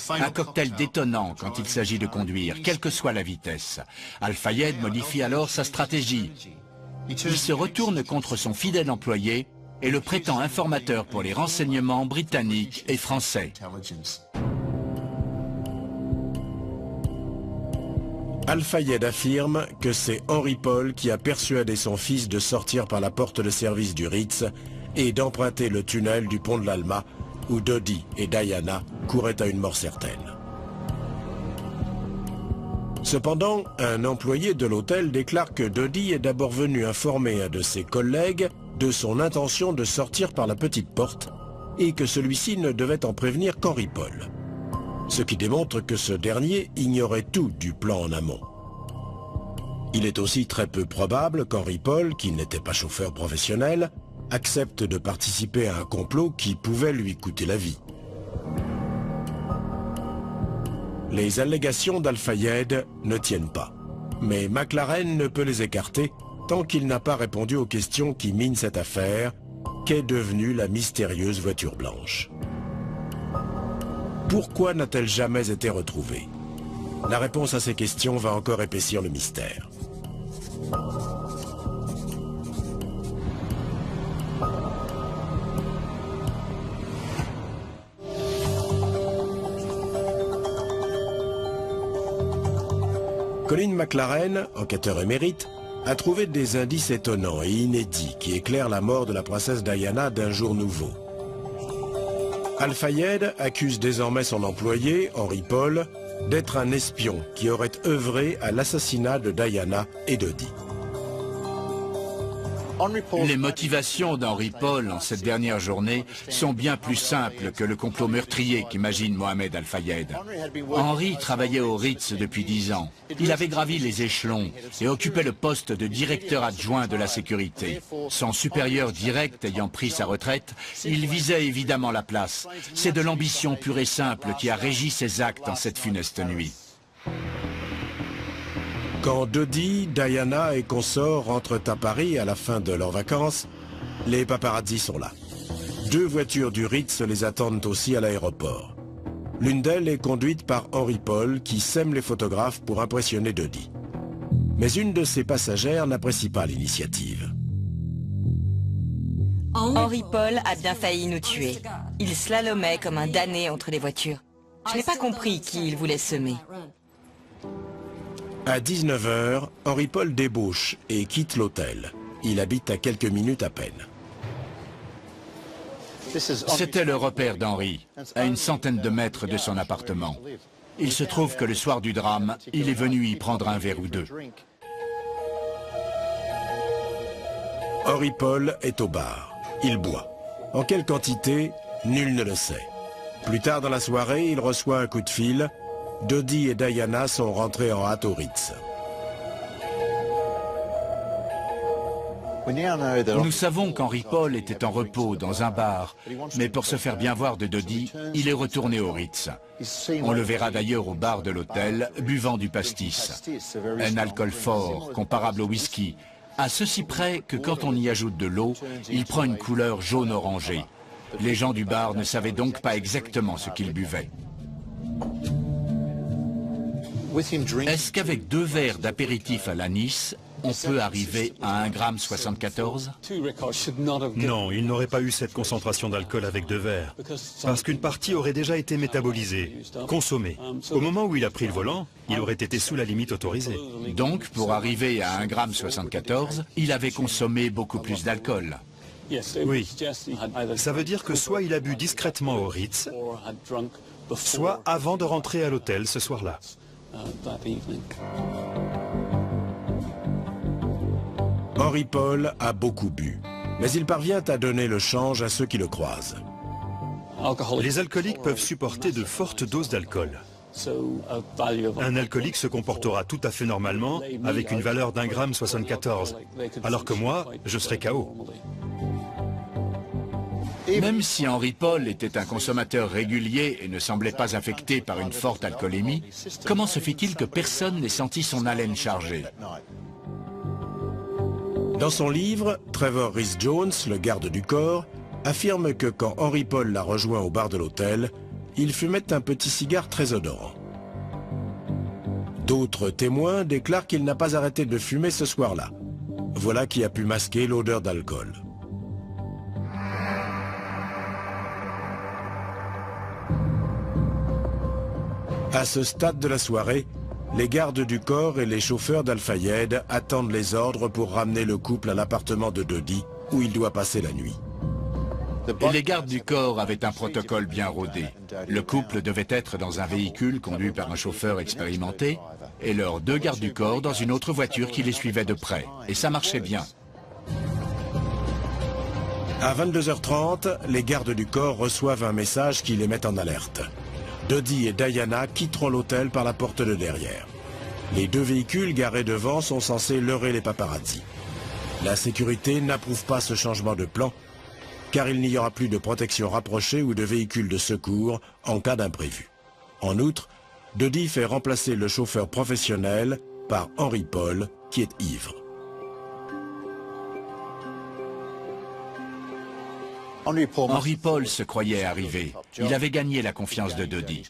Un cocktail détonnant quand il s'agit de conduire, quelle que soit la vitesse. Al-Fayed modifie alors sa stratégie. il se retourne contre son fidèle employé et le prétend informateur pour les renseignements britanniques et français. Al-Fayed affirme que c'est Henry Paul qui a persuadé son fils de sortir par la porte de service du Ritz et d'emprunter le tunnel du pont de l'Alma où Dodi et Diana couraient à une mort certaine. Cependant, un employé de l'hôtel déclare que Dodi est d'abord venu informer un de ses collègues de son intention de sortir par la petite porte et que celui-ci ne devait en prévenir qu'Henry Paul. Ce qui démontre que ce dernier ignorait tout du plan en amont. Il est aussi très peu probable qu'Henry Paul, qui n'était pas chauffeur professionnel, accepte de participer à un complot qui pouvait lui coûter la vie. Les allégations d'Al-Fayed ne tiennent pas, mais McLaren ne peut les écarter tant qu'il n'a pas répondu aux questions qui minent cette affaire. Qu'est devenue la mystérieuse voiture blanche? Pourquoi n'a-t-elle jamais été retrouvée? La réponse à ces questions va encore épaissir le mystère. Colin McLaren, enquêteur émérite, a trouvé des indices étonnants et inédits qui éclairent la mort de la princesse Diana d'un jour nouveau. Al-Fayed accuse désormais son employé, Henry Paul, d'être un espion qui aurait œuvré à l'assassinat de Diana et Dodi. Les motivations d'Henry Paul en cette dernière journée sont bien plus simples que le complot meurtrier qu'imagine Mohamed Al-Fayed. Henry travaillait au Ritz depuis 10 ans. Il avait gravi les échelons et occupait le poste de directeur adjoint de la sécurité. Son supérieur direct ayant pris sa retraite, il visait évidemment la place. C'est de l'ambition pure et simple qui a régi ses actes en cette funeste nuit. Quand Dodi, Diana et consorts rentrent à Paris à la fin de leurs vacances, les paparazzis sont là. 2 voitures du Ritz les attendent aussi à l'aéroport. L'une d'elles est conduite par Henry Paul qui sème les photographes pour impressionner Dodi. Mais une de ses passagères n'apprécie pas l'initiative. Henry Paul a bien failli nous tuer. Il slalomait comme un damné entre les voitures. Je n'ai pas compris qui il voulait semer. À 19 h, Henry Paul débauche et quitte l'hôtel. Il habite à quelques minutes à peine. C'était le repère d'Henry, à une centaine de mètres de son appartement. Il se trouve que le soir du drame, il est venu y prendre un verre ou deux. Henry Paul est au bar. Il boit. En quelle quantité, nul ne le sait. Plus tard dans la soirée, il reçoit un coup de fil. Dodi et Diana sont rentrés en hâte au Ritz. Nous savons qu'Henry Paul était en repos dans un bar, mais pour se faire bien voir de Dodi, il est retourné au Ritz. On le verra d'ailleurs au bar de l'hôtel, buvant du pastis. Un alcool fort, comparable au whisky, à ceci près que quand on y ajoute de l'eau, il prend une couleur jaune-orangé. Les gens du bar ne savaient donc pas exactement ce qu'ils buvaient. Est-ce qu'avec 2 verres d'apéritif à l'anis, on peut arriver à 1,74 g? Non, il n'aurait pas eu cette concentration d'alcool avec 2 verres, parce qu'une partie aurait déjà été métabolisée, consommée. Au moment où il a pris le volant, il aurait été sous la limite autorisée. Donc, pour arriver à 1,74 g, il avait consommé beaucoup plus d'alcool. Oui, ça veut dire que soit il a bu discrètement au Ritz, soit avant de rentrer à l'hôtel ce soir-là. Henry Paul a beaucoup bu, mais il parvient à donner le change à ceux qui le croisent. Les alcooliques peuvent supporter de fortes doses d'alcool. Un alcoolique se comportera tout à fait normalement avec une valeur d'1,74 g, alors que moi, je serai KO. Même si Henry Paul était un consommateur régulier et ne semblait pas affecté par une forte alcoolémie, comment se fait-il que personne n'ait senti son haleine chargée? Dans son livre, Trevor Rhys-Jones, le garde du corps, affirme que quand Henry Paul l'a rejoint au bar de l'hôtel, il fumait un petit cigare très odorant. D'autres témoins déclarent qu'il n'a pas arrêté de fumer ce soir-là. voilà qui a pu masquer l'odeur d'alcool. À ce stade de la soirée, les gardes du corps et les chauffeurs d'Al-Fayed attendent les ordres pour ramener le couple à l'appartement de Dodi, où il doit passer la nuit. Et les gardes du corps avaient un protocole bien rodé. Le couple devait être dans un véhicule conduit par un chauffeur expérimenté, et leurs 2 gardes du corps dans une autre voiture qui les suivait de près. Et ça marchait bien. À 22h30, les gardes du corps reçoivent un message qui les met en alerte. Dodi et Diana quitteront l'hôtel par la porte de derrière. Les 2 véhicules garés devant sont censés leurrer les paparazzis. La sécurité n'approuve pas ce changement de plan, car il n'y aura plus de protection rapprochée ou de véhicules de secours en cas d'imprévu. En outre, Dodi fait remplacer le chauffeur professionnel par Henry Paul, qui est ivre. Henry Paul se croyait arrivé. Il avait gagné la confiance de Dodi.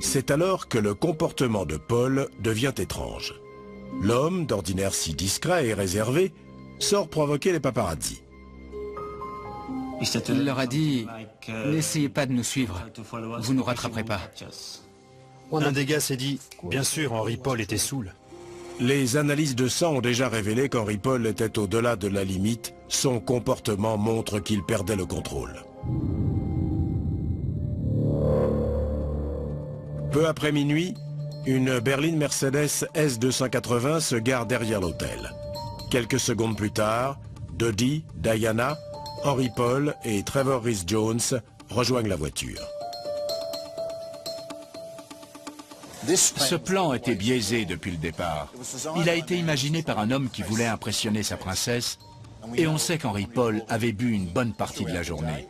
C'est alors que le comportement de Paul devient étrange. L'homme, d'ordinaire si discret et réservé, sort provoquer les paparazzis. Il leur a dit « N'essayez pas de nous suivre, vous ne nous rattraperez pas ». Un des gars s'est dit « Bien sûr, Henry Paul était saoul ». Les analyses de sang ont déjà révélé qu'Henry Paul était au-delà de la limite. Son comportement montre qu'il perdait le contrôle. Peu après minuit, une berline Mercedes S280 se gare derrière l'hôtel. Quelques secondes plus tard, Dodi, Diana, Henry Paul et Trevor Rhys-Jones rejoignent la voiture. Ce plan était biaisé depuis le départ. Il a été imaginé par un homme qui voulait impressionner sa princesse, et on sait qu'Henry Paul avait bu une bonne partie de la journée.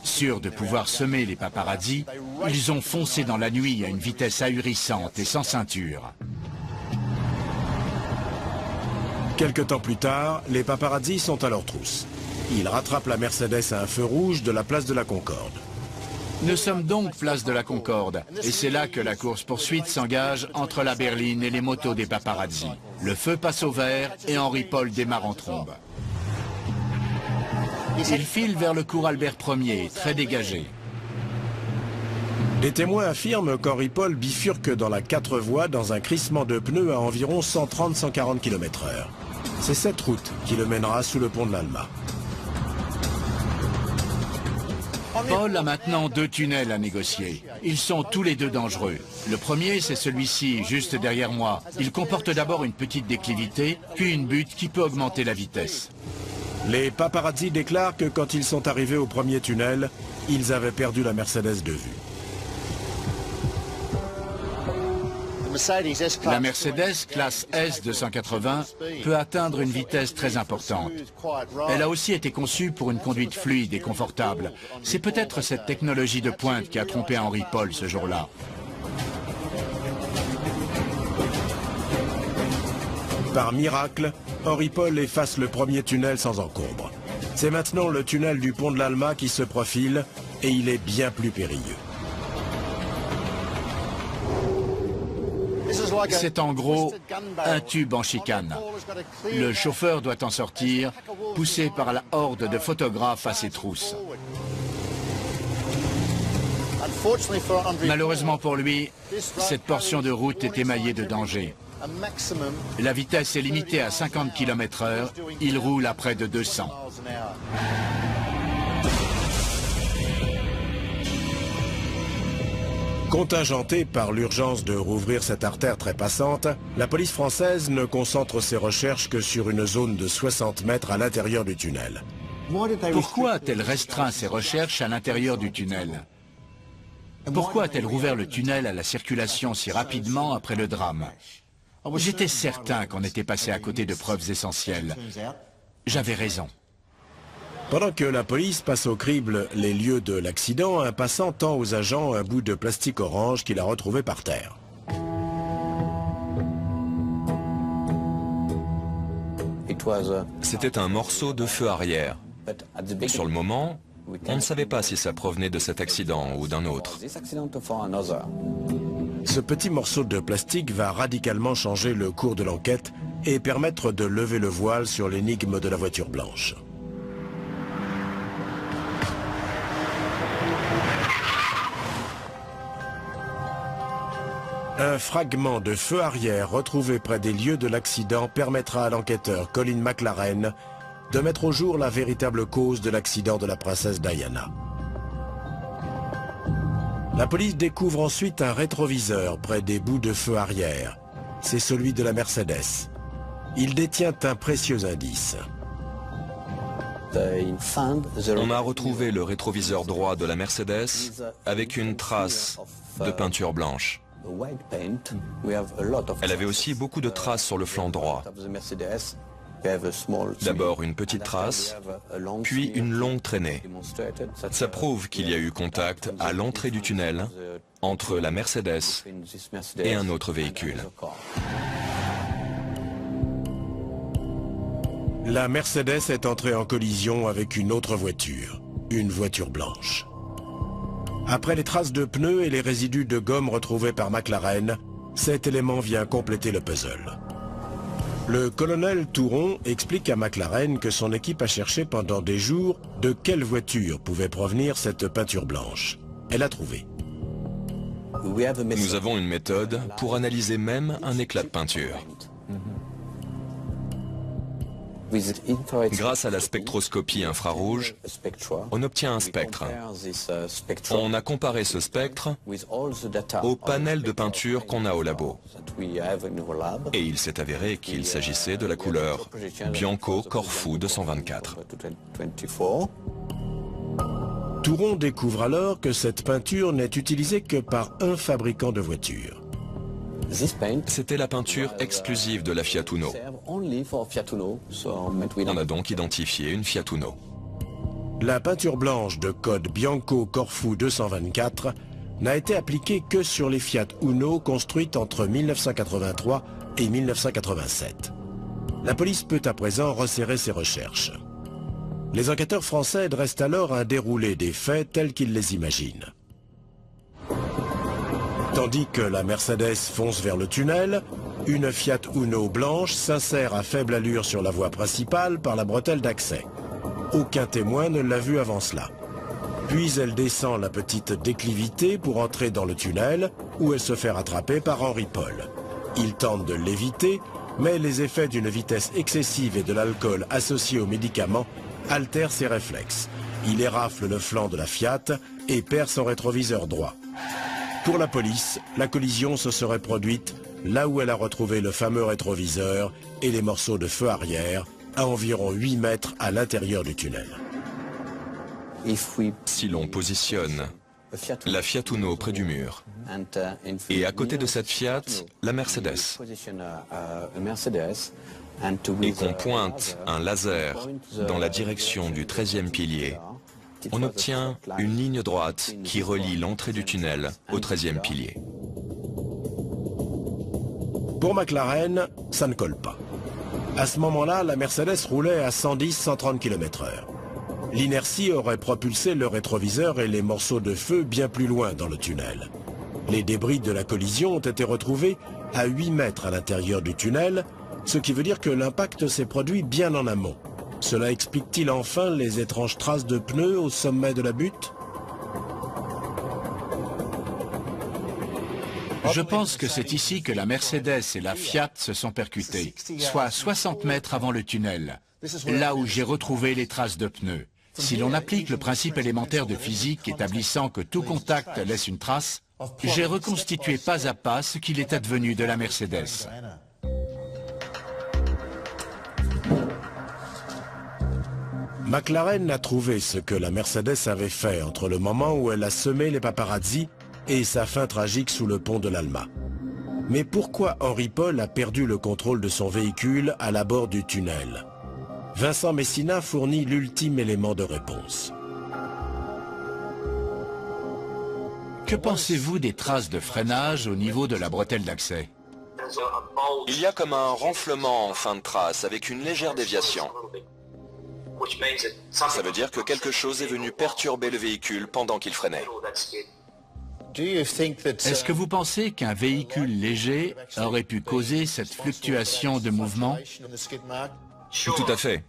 Sûrs de pouvoir semer les paparazzis, ils ont foncé dans la nuit à une vitesse ahurissante et sans ceinture. Quelque temps plus tard, les paparazzis sont à leur trousse. Ils rattrapent la Mercedes à un feu rouge de la place de la Concorde. Nous sommes donc place de la Concorde, et c'est là que la course-poursuite s'engage entre la berline et les motos des paparazzis. Le feu passe au vert et Henry Paul démarre en trombe. Il file vers le cours Albert Ier, très dégagé. Les témoins affirment qu'Henry Paul bifurque dans la 4 voies dans un crissement de pneus à environ 130-140 km/h. C'est cette route qui le mènera sous le pont de l'Alma. Paul a maintenant 2 tunnels à négocier. Ils sont tous les 2 dangereux. Le premier, c'est celui-ci, juste derrière moi. Il comporte d'abord une petite déclivité, puis une butte qui peut augmenter la vitesse. Les paparazzis déclarent que quand ils sont arrivés au premier tunnel, ils avaient perdu la Mercedes de vue. La Mercedes classe S280 peut atteindre une vitesse très importante. Elle a aussi été conçue pour une conduite fluide et confortable. C'est peut-être cette technologie de pointe qui a trompé Henry Paul ce jour-là. Par miracle, Henry Paul efface le premier tunnel sans encombre. C'est maintenant le tunnel du pont de l'Alma qui se profile et il est bien plus périlleux. C'est en gros un tube en chicane. Le chauffeur doit en sortir, poussé par la horde de photographes à ses trousses. Malheureusement pour lui, cette portion de route est émaillée de dangers. La vitesse est limitée à 50 km/h, il roule à près de 200. Contingenté par l'urgence de rouvrir cette artère très passante, la police française ne concentre ses recherches que sur une zone de 60 mètres à l'intérieur du tunnel. Pourquoi a-t-elle restreint ses recherches à l'intérieur du tunnel? Pourquoi a-t-elle rouvert le tunnel à la circulation si rapidement après le drame? J'étais certain qu'on était passé à côté de preuves essentielles. J'avais raison. Pendant que la police passe au crible les lieux de l'accident, un passant tend aux agents un bout de plastique orange qu'il a retrouvé par terre. C'était un morceau de feu arrière. Sur le moment, on ne savait pas si ça provenait de cet accident ou d'un autre. Ce petit morceau de plastique va radicalement changer le cours de l'enquête et permettre de lever le voile sur l'énigme de la voiture blanche. Un fragment de feu arrière retrouvé près des lieux de l'accident permettra à l'enquêteur Colin McLaren de mettre au jour la véritable cause de l'accident de la princesse Diana. La police découvre ensuite un rétroviseur près des bouts de feu arrière. C'est celui de la Mercedes. Il détient un précieux indice. On a retrouvé le rétroviseur droit de la Mercedes avec une trace de peinture blanche. Elle avait aussi beaucoup de traces sur le flanc droit. D'abord une petite trace, puis une longue traînée. Ça prouve qu'il y a eu contact à l'entrée du tunnel entre la Mercedes et un autre véhicule. La Mercedes est entrée en collision avec une autre voiture, une voiture blanche. Après les traces de pneus et les résidus de gomme retrouvés par McLaren, cet élément vient compléter le puzzle. Le colonel Touron explique à McLaren que son équipe a cherché pendant des jours de quelle voiture pouvait provenir cette peinture blanche. Elle a trouvé. Nous avons une méthode pour analyser même un éclat de peinture. Grâce à la spectroscopie infrarouge, on obtient un spectre. On a comparé ce spectre au panel de peinture qu'on a au labo. Et il s'est avéré qu'il s'agissait de la couleur Bianco Corfu 224. Touron découvre alors que cette peinture n'est utilisée que par un fabricant de voitures. C'était la peinture exclusive de la Fiat Uno. On a donc identifié une Fiat Uno. La peinture blanche de code Bianco Corfu 224 n'a été appliquée que sur les Fiat Uno construites entre 1983 et 1987. La police peut à présent resserrer ses recherches. Les enquêteurs français dressent alors un déroulé des faits tels qu'ils les imaginent. Tandis que la Mercedes fonce vers le tunnel, une Fiat Uno blanche s'insère à faible allure sur la voie principale par la bretelle d'accès. Aucun témoin ne l'a vue avant cela. Puis elle descend la petite déclivité pour entrer dans le tunnel, où elle se fait rattraper par Henri Paul. Il tente de l'éviter, mais les effets d'une vitesse excessive et de l'alcool associé aux médicaments altèrent ses réflexes. Il érafle le flanc de la Fiat et perd son rétroviseur droit. Pour la police, la collision se serait produite là où elle a retrouvé le fameux rétroviseur et les morceaux de feu arrière, à environ 8 mètres à l'intérieur du tunnel. Si l'on positionne la Fiat Uno près du mur, et à côté de cette Fiat, la Mercedes, et qu'on pointe un laser dans la direction du 13e pilier, on obtient une ligne droite qui relie l'entrée du tunnel au 13e pilier. Pour McLaren, ça ne colle pas. À ce moment-là, la Mercedes roulait à 110-130 km/h. L'inertie aurait propulsé le rétroviseur et les morceaux de feu bien plus loin dans le tunnel. Les débris de la collision ont été retrouvés à 8 mètres à l'intérieur du tunnel, ce qui veut dire que l'impact s'est produit bien en amont. Cela explique-t-il enfin les étranges traces de pneus au sommet de la butte? Je pense que c'est ici que la Mercedes et la Fiat se sont percutées, soit 60 mètres avant le tunnel, là où j'ai retrouvé les traces de pneus. Si l'on applique le principe élémentaire de physique établissant que tout contact laisse une trace, j'ai reconstitué pas à pas ce qu'il est advenu de la Mercedes. McLaren a trouvé ce que la Mercedes avait fait entre le moment où elle a semé les paparazzi et sa fin tragique sous le pont de l'Alma. Mais pourquoi Henri Paul a perdu le contrôle de son véhicule à l'abord du tunnel? Vincent Messina fournit l'ultime élément de réponse. Que pensez-vous des traces de freinage au niveau de la bretelle d'accès? Il y a comme un renflement en fin de trace avec une légère déviation. Ça veut dire que quelque chose est venu perturber le véhicule pendant qu'il freinait. Est-ce que vous pensez qu'un véhicule léger aurait pu causer cette fluctuation de mouvement? Tout à fait.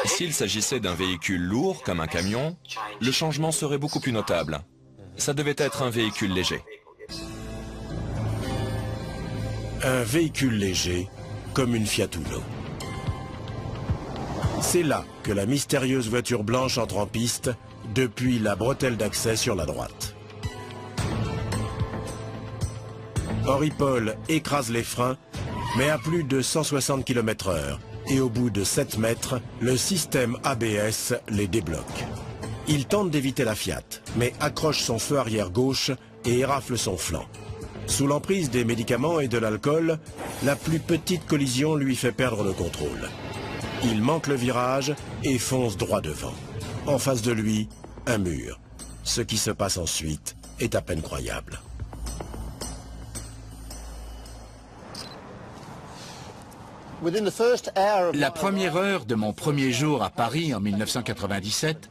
S'il s'agissait d'un véhicule lourd, comme un camion, le changement serait beaucoup plus notable. Ça devait être un véhicule léger. Un véhicule léger, comme une Fiat Uno. C'est là que la mystérieuse voiture blanche entre en piste, depuis la bretelle d'accès sur la droite. Henri Paul écrase les freins, mais à plus de 160 km/h, et au bout de 7 mètres, le système ABS les débloque. Il tente d'éviter la Fiat, mais accroche son feu arrière gauche et érafle son flanc. Sous l'emprise des médicaments et de l'alcool, la plus petite collision lui fait perdre le contrôle. Il manque le virage et fonce droit devant. En face de lui, un mur. Ce qui se passe ensuite est à peine croyable. La première heure de mon premier jour à Paris en 1997,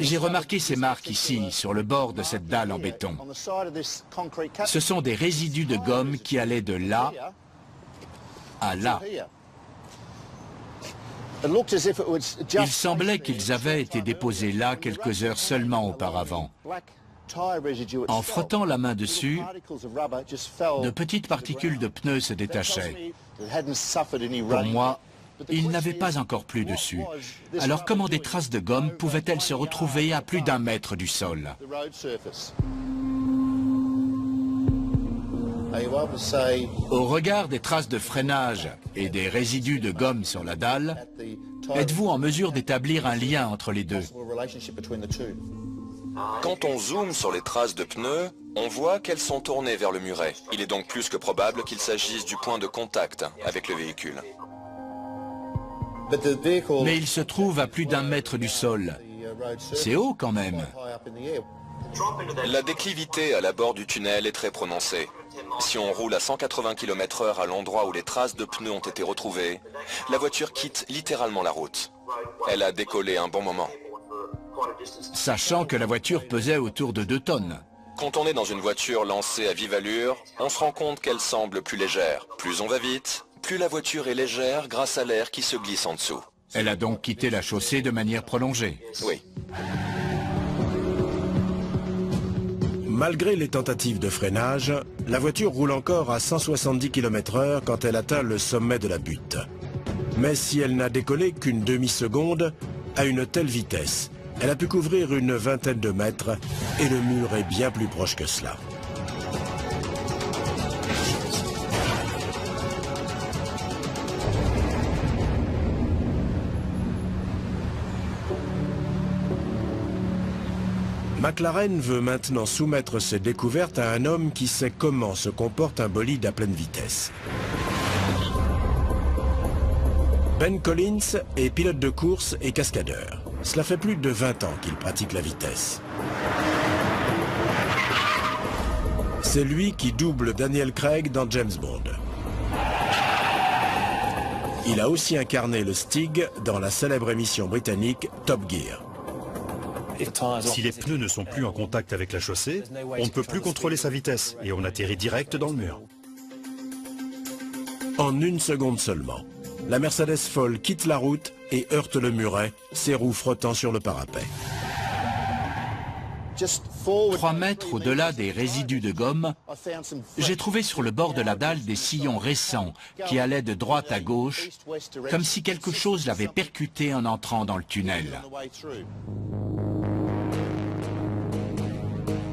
j'ai remarqué ces marques ici, sur le bord de cette dalle en béton. Ce sont des résidus de gomme qui allaient de là à là. Il semblait qu'ils avaient été déposés là quelques heures seulement auparavant. En frottant la main dessus, de petites particules de pneus se détachaient. Pour moi, il n'avait pas encore plu dessus. Alors comment des traces de gomme pouvaient-elles se retrouver à plus d'1 mètre du sol? Au regard des traces de freinage et des résidus de gomme sur la dalle, êtes-vous en mesure d'établir un lien entre les deux? Quand on zoome sur les traces de pneus, on voit qu'elles sont tournées vers le muret. Il est donc plus que probable qu'il s'agisse du point de contact avec le véhicule. Mais il se trouve à plus d'1 mètre du sol. C'est haut quand même. La déclivité à l'abord du tunnel est très prononcée. Si on roule à 180 km/h à l'endroit où les traces de pneus ont été retrouvées, la voiture quitte littéralement la route. Elle a décollé un bon moment. Sachant que la voiture pesait autour de 2 tonnes. Quand on est dans une voiture lancée à vive allure, on se rend compte qu'elle semble plus légère. Plus on va vite, plus la voiture est légère grâce à l'air qui se glisse en dessous. Elle a donc quitté la chaussée de manière prolongée. Oui. Malgré les tentatives de freinage, la voiture roule encore à 170 km/h quand elle atteint le sommet de la butte. Mais si elle n'a décollé qu'une demi-seconde, à une telle vitesse, elle a pu couvrir une vingtaine de mètres et le mur est bien plus proche que cela. McLaren veut maintenant soumettre ses découvertes à un homme qui sait comment se comporte un bolide à pleine vitesse. Ben Collins est pilote de course et cascadeur. Cela fait plus de 20 ans qu'il pratique la vitesse. C'est lui qui double Daniel Craig dans James Bond. Il a aussi incarné le Stig dans la célèbre émission britannique Top Gear. Si les pneus ne sont plus en contact avec la chaussée, on ne peut plus contrôler sa vitesse et on atterrit direct dans le mur. En 1 seconde seulement, la Mercedes folle quitte la route et heurte le muret, ses roues frottant sur le parapet. 3 mètres au-delà des résidus de gomme, j'ai trouvé sur le bord de la dalle des sillons récents qui allaient de droite à gauche, comme si quelque chose l'avait percuté en entrant dans le tunnel.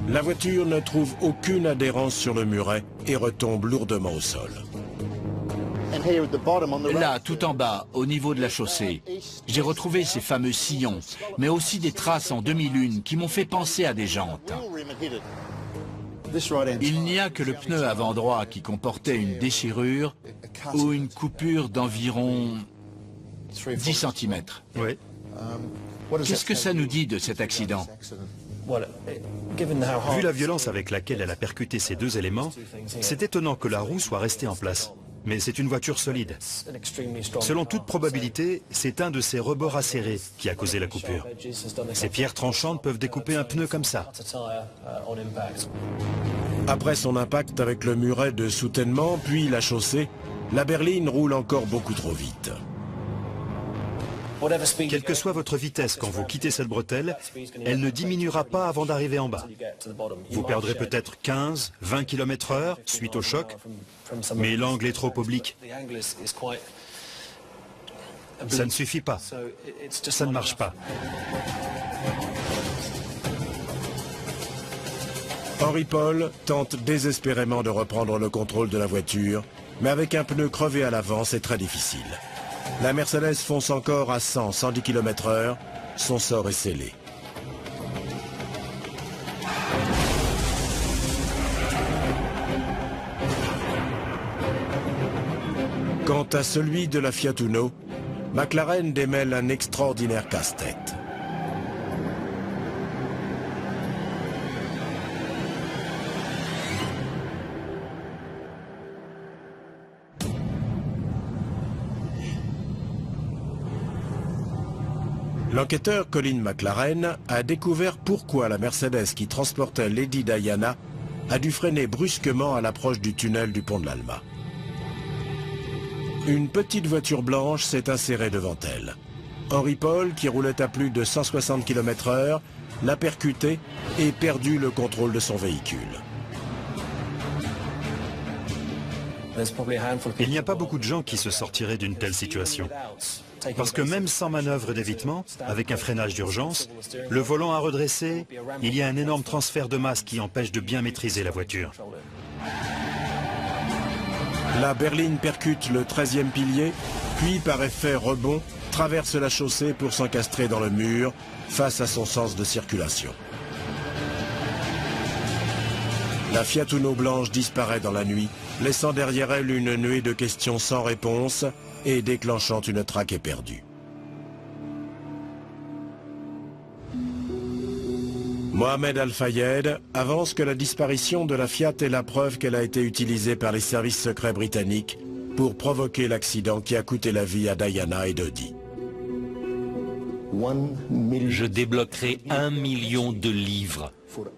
La voiture ne trouve aucune adhérence sur le muret et retombe lourdement au sol. Là, tout en bas, au niveau de la chaussée, j'ai retrouvé ces fameux sillons, mais aussi des traces en demi-lune qui m'ont fait penser à des jantes. Il n'y a que le pneu avant droit qui comportait une déchirure ou une coupure d'environ 10 cm. Oui. Qu'est-ce que ça nous dit de cet accident ? Vu la violence avec laquelle elle a percuté ces 2 éléments, c'est étonnant que la roue soit restée en place. mais c'est une voiture solide. Selon toute probabilité, c'est un de ces rebords acérés qui a causé la coupure. Ces pierres tranchantes peuvent découper un pneu comme ça. Après son impact avec le muret de soutènement, puis la chaussée, la berline roule encore beaucoup trop vite. Quelle que soit votre vitesse quand vous quittez cette bretelle, elle ne diminuera pas avant d'arriver en bas. Vous perdrez peut-être 15, 20 km/h suite au choc, mais l'angle est trop oblique. Ça ne suffit pas. Ça ne marche pas. Henry Paul tente désespérément de reprendre le contrôle de la voiture, mais avec un pneu crevé à l'avant, c'est très difficile. La Mercedes fonce encore à 100-110 km/h. Son sort est scellé. Quant à celui de la Fiat Uno, McLaren démêle un extraordinaire casse-tête. L'enquêteur Colin McLaren a découvert pourquoi la Mercedes qui transportait Lady Diana a dû freiner brusquement à l'approche du tunnel du pont de l'Alma. Une petite voiture blanche s'est insérée devant elle. Henry Paul, qui roulait à plus de 160 km/h, l'a percuté et perdu le contrôle de son véhicule. Il n'y a pas beaucoup de gens qui se sortiraient d'une telle situation. Parce que même sans manœuvre d'évitement, avec un freinage d'urgence, le volant à redresser, il y a un énorme transfert de masse qui empêche de bien maîtriser la voiture. La berline percute le 13e pilier, puis par effet rebond, traverse la chaussée pour s'encastrer dans le mur face à son sens de circulation. La Fiat Uno blanche disparaît dans la nuit, laissant derrière elle une nuée de questions sans réponse et déclenchant une traque éperdue. Mohamed Al-Fayed avance que la disparition de la Fiat est la preuve qu'elle a été utilisée par les services secrets britanniques pour provoquer l'accident qui a coûté la vie à Diana et Dodi. Je débloquerai 1 million de livres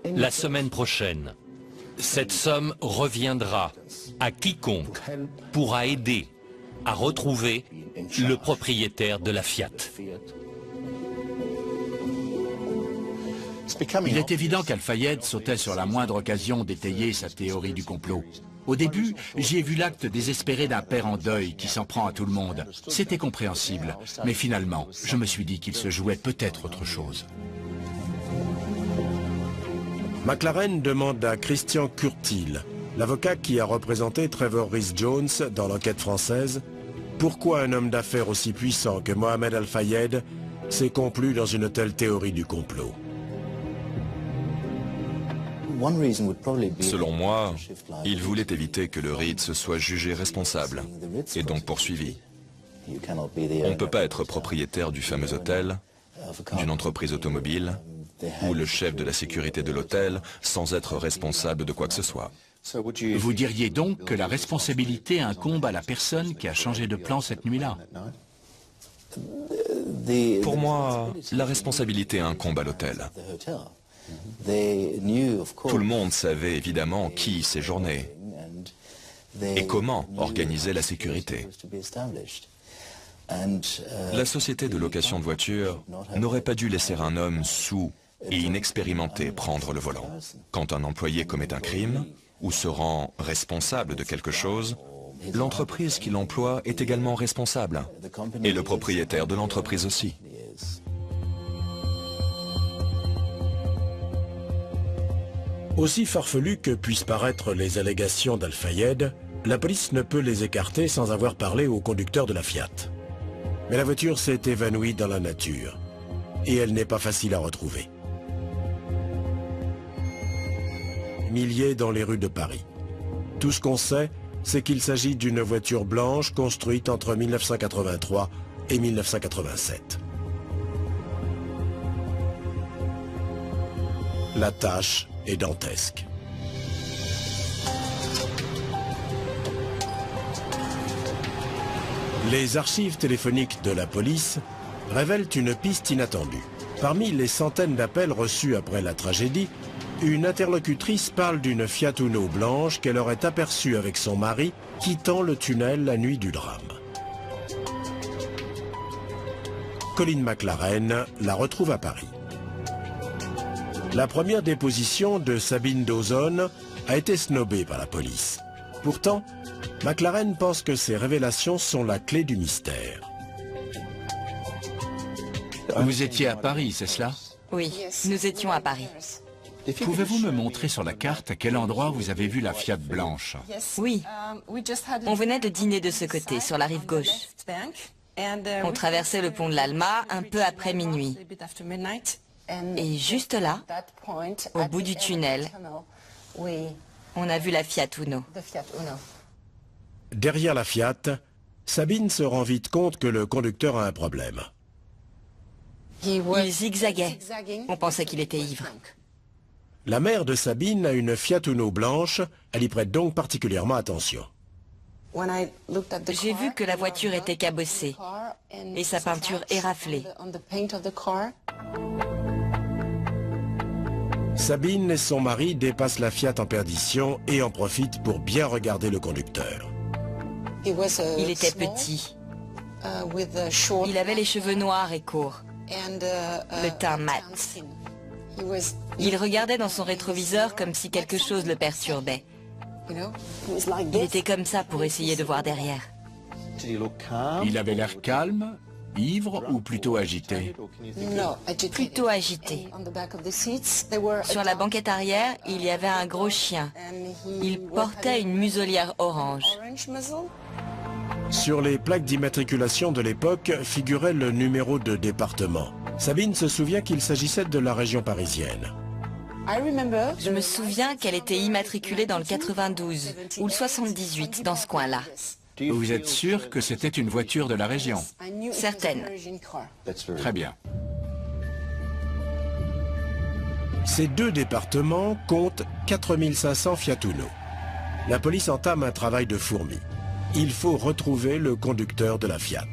la semaine prochaine. Cette somme reviendra à quiconque pourra aider à retrouver le propriétaire de la Fiat. Il est évident qu'Al-Fayed sautait sur la moindre occasion d'étayer sa théorie du complot. Au début, j'y ai vu l'acte désespéré d'un père en deuil qui s'en prend à tout le monde. C'était compréhensible, mais finalement, je me suis dit qu'il se jouait peut-être autre chose. McLaren demande à Christian Curtil, l'avocat qui a représenté Trevor Rhys-Jones dans l'enquête française, pourquoi un homme d'affaires aussi puissant que Mohamed Al-Fayed s'est complu dans une telle théorie du complot. Selon moi, il voulait éviter que le Ritz soit jugé responsable et donc poursuivi. On ne peut pas être propriétaire du fameux hôtel, d'une entreprise automobile ou le chef de la sécurité de l'hôtel sans être responsable de quoi que ce soit. Vous diriez donc que la responsabilité incombe à la personne qui a changé de plan cette nuit-là? Pour moi, la responsabilité incombe à l'hôtel. Tout le monde savait évidemment qui séjournait et comment organiser la sécurité. La société de location de voitures n'aurait pas dû laisser un homme saoul et inexpérimenté prendre le volant. Quand un employé commet un crime ou se rend responsable de quelque chose, l'entreprise qui l'emploie est également responsable, et le propriétaire de l'entreprise aussi. Aussi farfelues que puissent paraître les allégations d'Al-Fayed, la police ne peut les écarter sans avoir parlé au conducteur de la Fiat. Mais la voiture s'est évanouie dans la nature, et elle n'est pas facile à retrouver. Milliers dans les rues de Paris. Tout ce qu'on sait, c'est qu'il s'agit d'une voiture blanche construite entre 1983 et 1987. La tâche est dantesque. Les archives téléphoniques de la police révèlent une piste inattendue. Parmi les centaines d'appels reçus après la tragédie, une interlocutrice parle d'une Fiat Uno blanche qu'elle aurait aperçue avec son mari quittant le tunnel la nuit du drame. Colin McLaren la retrouve à Paris. La première déposition de Sabine Dawson a été snobée par la police. Pourtant, McLaren pense que ces révélations sont la clé du mystère. Vous étiez à Paris, c'est cela? Oui, nous étions à Paris. Pouvez-vous me montrer sur la carte à quel endroit vous avez vu la Fiat blanche? Oui, on venait de dîner de ce côté, sur la rive gauche. On traversait le pont de l'Alma un peu après minuit. Et juste là, au bout du tunnel, on a vu la Fiat Uno. Derrière la Fiat, Sabine se rend vite compte que le conducteur a un problème. Il zigzaguait. On pensait qu'il était ivre. La mère de Sabine a une Fiat Uno blanche, elle y prête donc particulièrement attention. J'ai vu que la voiture était cabossée et sa peinture éraflée. Sabine et son mari dépassent la Fiat en perdition et en profitent pour bien regarder le conducteur. Il était petit. Il avait les cheveux noirs et courts, le teint mat. Il regardait dans son rétroviseur comme si quelque chose le perturbait. Il était comme ça pour essayer de voir derrière. Il avait l'air calme, ivre ou plutôt agité? Plutôt agité. Sur la banquette arrière, il y avait un gros chien. Il portait une muselière orange. Sur les plaques d'immatriculation de l'époque figurait le numéro de département. Sabine se souvient qu'il s'agissait de la région parisienne. Je me souviens qu'elle était immatriculée dans le 92 ou le 78, dans ce coin-là. Vous êtes sûr que c'était une voiture de la région? Certaine. Très bien. Ces deux départements comptent 4500 Fiat Uno. La police entame un travail de fourmi. Il faut retrouver le conducteur de la Fiat.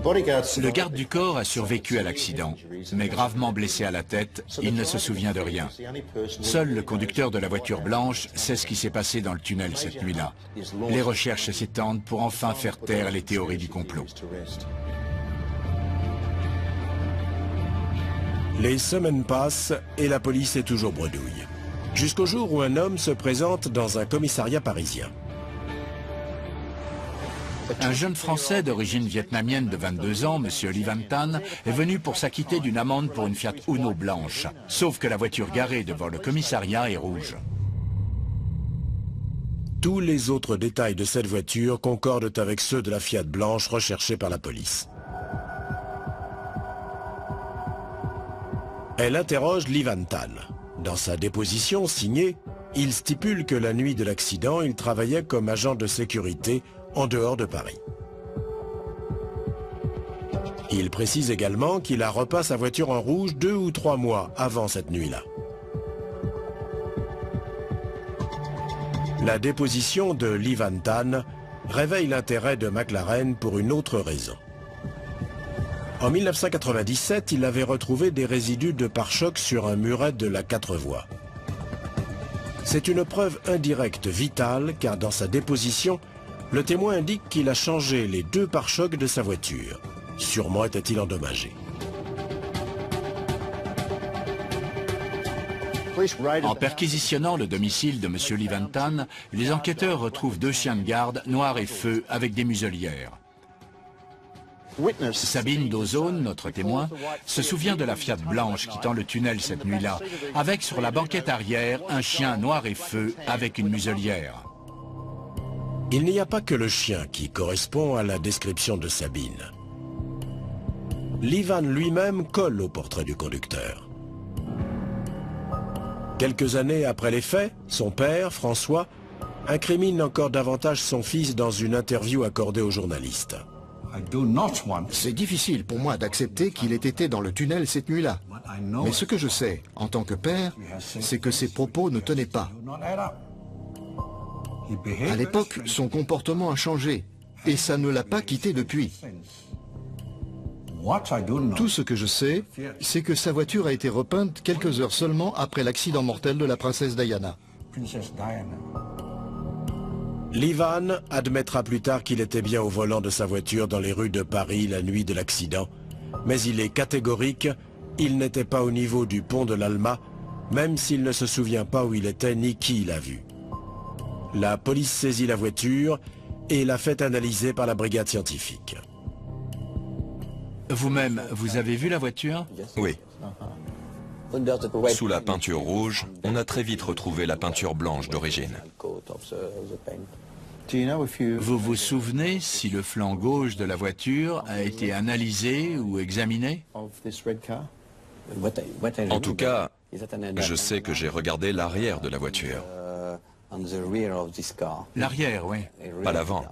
Le garde du corps a survécu à l'accident, mais gravement blessé à la tête, il ne se souvient de rien. Seul le conducteur de la voiture blanche sait ce qui s'est passé dans le tunnel cette nuit-là. Les recherches s'étendent pour enfin faire taire les théories du complot. Les semaines passent et la police est toujours bredouille. Jusqu'au jour où un homme se présente dans un commissariat parisien. Un jeune Français d'origine vietnamienne de 22 ans, M. Lee Van Tan, est venu pour s'acquitter d'une amende pour une Fiat Uno blanche. Sauf que la voiture garée devant le commissariat est rouge. Tous les autres détails de cette voiture concordent avec ceux de la Fiat blanche recherchée par la police. Elle interroge Lee Van Tan. Dans sa déposition signée, il stipule que la nuit de l'accident, il travaillait comme agent de sécurité en dehors de Paris. Il précise également qu'il a repeint sa voiture en rouge 2 ou 3 mois avant cette nuit-là. La déposition de Lee Van Tan réveille l'intérêt de McLaren pour une autre raison. En 1997, il avait retrouvé des résidus de pare-choc sur un muret de la 4 voies. C'est une preuve indirecte vitale car dans sa déposition, le témoin indique qu'il a changé les 2 pare-chocs de sa voiture. Sûrement était-il endommagé. En perquisitionnant le domicile de M. Lee Van Tan, les enquêteurs retrouvent 2 chiens de garde noirs et feu avec des muselières. Sabine Dawson, notre témoin, se souvient de la Fiat blanche quittant le tunnel cette nuit-là, avec sur la banquette arrière un chien noir et feu avec une muselière. Il n'y a pas que le chien qui correspond à la description de Sabine. Lee Van lui-même colle au portrait du conducteur. Quelques années après les faits, son père, François, incrimine encore davantage son fils dans une interview accordée aux journalistes. C'est difficile pour moi d'accepter qu'il ait été dans le tunnel cette nuit-là. Mais ce que je sais, en tant que père, c'est que ses propos ne tenaient pas. À l'époque, son comportement a changé. et ça ne l'a pas quitté depuis. Tout ce que je sais, c'est que sa voiture a été repeinte quelques heures seulement après l'accident mortel de la princesse Diana. Livan admettra plus tard qu'il était bien au volant de sa voiture dans les rues de Paris la nuit de l'accident, mais il est catégorique, il n'était pas au niveau du pont de l'Alma, même s'il ne se souvient pas où il était ni qui l'a vu. La police saisit la voiture et la fait analyser par la brigade scientifique. Vous-même, vous avez vu la voiture? Oui. Sous la peinture rouge, on a très vite retrouvé la peinture blanche d'origine. Vous vous souvenez si le flanc gauche de la voiture a été analysé ou examiné? En tout cas, je sais que j'ai regardé l'arrière de la voiture. L'arrière, oui. Pas l'avant.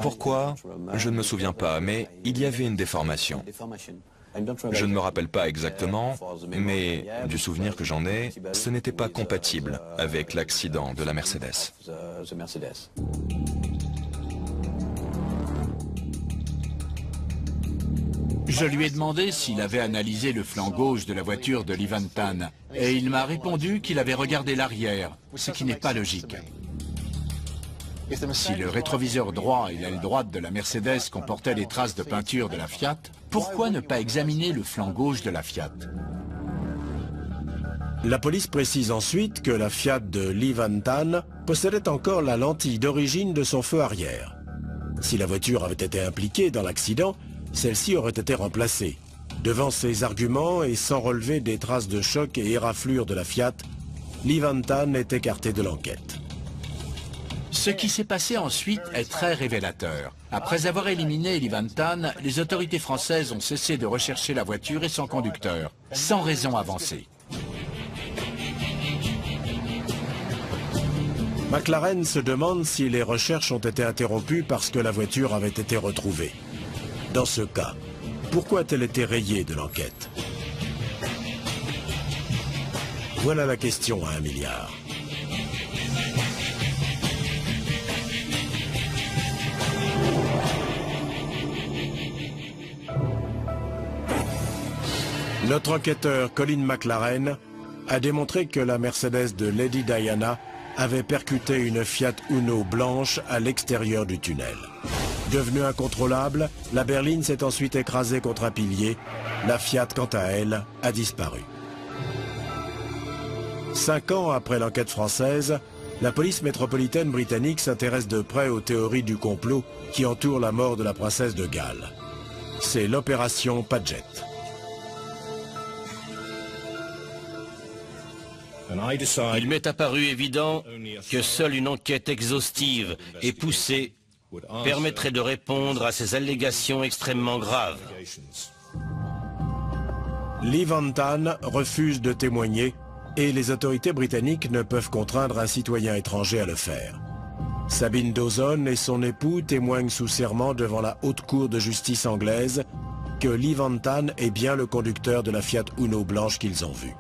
Pourquoi? Je ne me souviens pas, mais il y avait une déformation. Je ne me rappelle pas exactement, mais du souvenir que j'en ai, ce n'était pas compatible avec l'accident de la Mercedes. Je lui ai demandé s'il avait analysé le flanc gauche de la voiture de Livan Tan, et il m'a répondu qu'il avait regardé l'arrière, ce qui n'est pas logique. Si le rétroviseur droit et l'aile droite de la Mercedes comportaient des traces de peinture de la Fiat, pourquoi ne pas examiner le flanc gauche de la Fiat? La police précise ensuite que la Fiat de Livan Tan possédait encore la lentille d'origine de son feu arrière. Si la voiture avait été impliquée dans l'accident, celle-ci aurait été remplacée. Devant ces arguments et sans relever des traces de choc et éraflures de la Fiat, Livan Tan est écarté de l'enquête. Ce qui s'est passé ensuite est très révélateur. Après avoir éliminé Livan Tan, les autorités françaises ont cessé de rechercher la voiture et son conducteur, sans raison avancée. McLaren se demande si les recherches ont été interrompues parce que la voiture avait été retrouvée. Dans ce cas, pourquoi a-t-elle été rayée de l'enquête? Voilà la question à 1 milliard. Notre enquêteur Colin McLaren a démontré que la Mercedes de Lady Diana avait percuté une Fiat Uno blanche à l'extérieur du tunnel. Devenue incontrôlable, la berline s'est ensuite écrasée contre un pilier. La Fiat, quant à elle, a disparu. 5 ans après l'enquête française, la police métropolitaine britannique s'intéresse de près aux théories du complot qui entourent la mort de la princesse de Galles. C'est l'opération Paget. Il m'est apparu évident que seule une enquête exhaustive et poussée permettrait de répondre à ces allégations extrêmement graves. Livan Tan refuse de témoigner et les autorités britanniques ne peuvent contraindre un citoyen étranger à le faire. Sabine Dawson et son époux témoignent sous serment devant la haute cour de justice anglaise que Livan Tan est bien le conducteur de la Fiat Uno blanche qu'ils ont vue.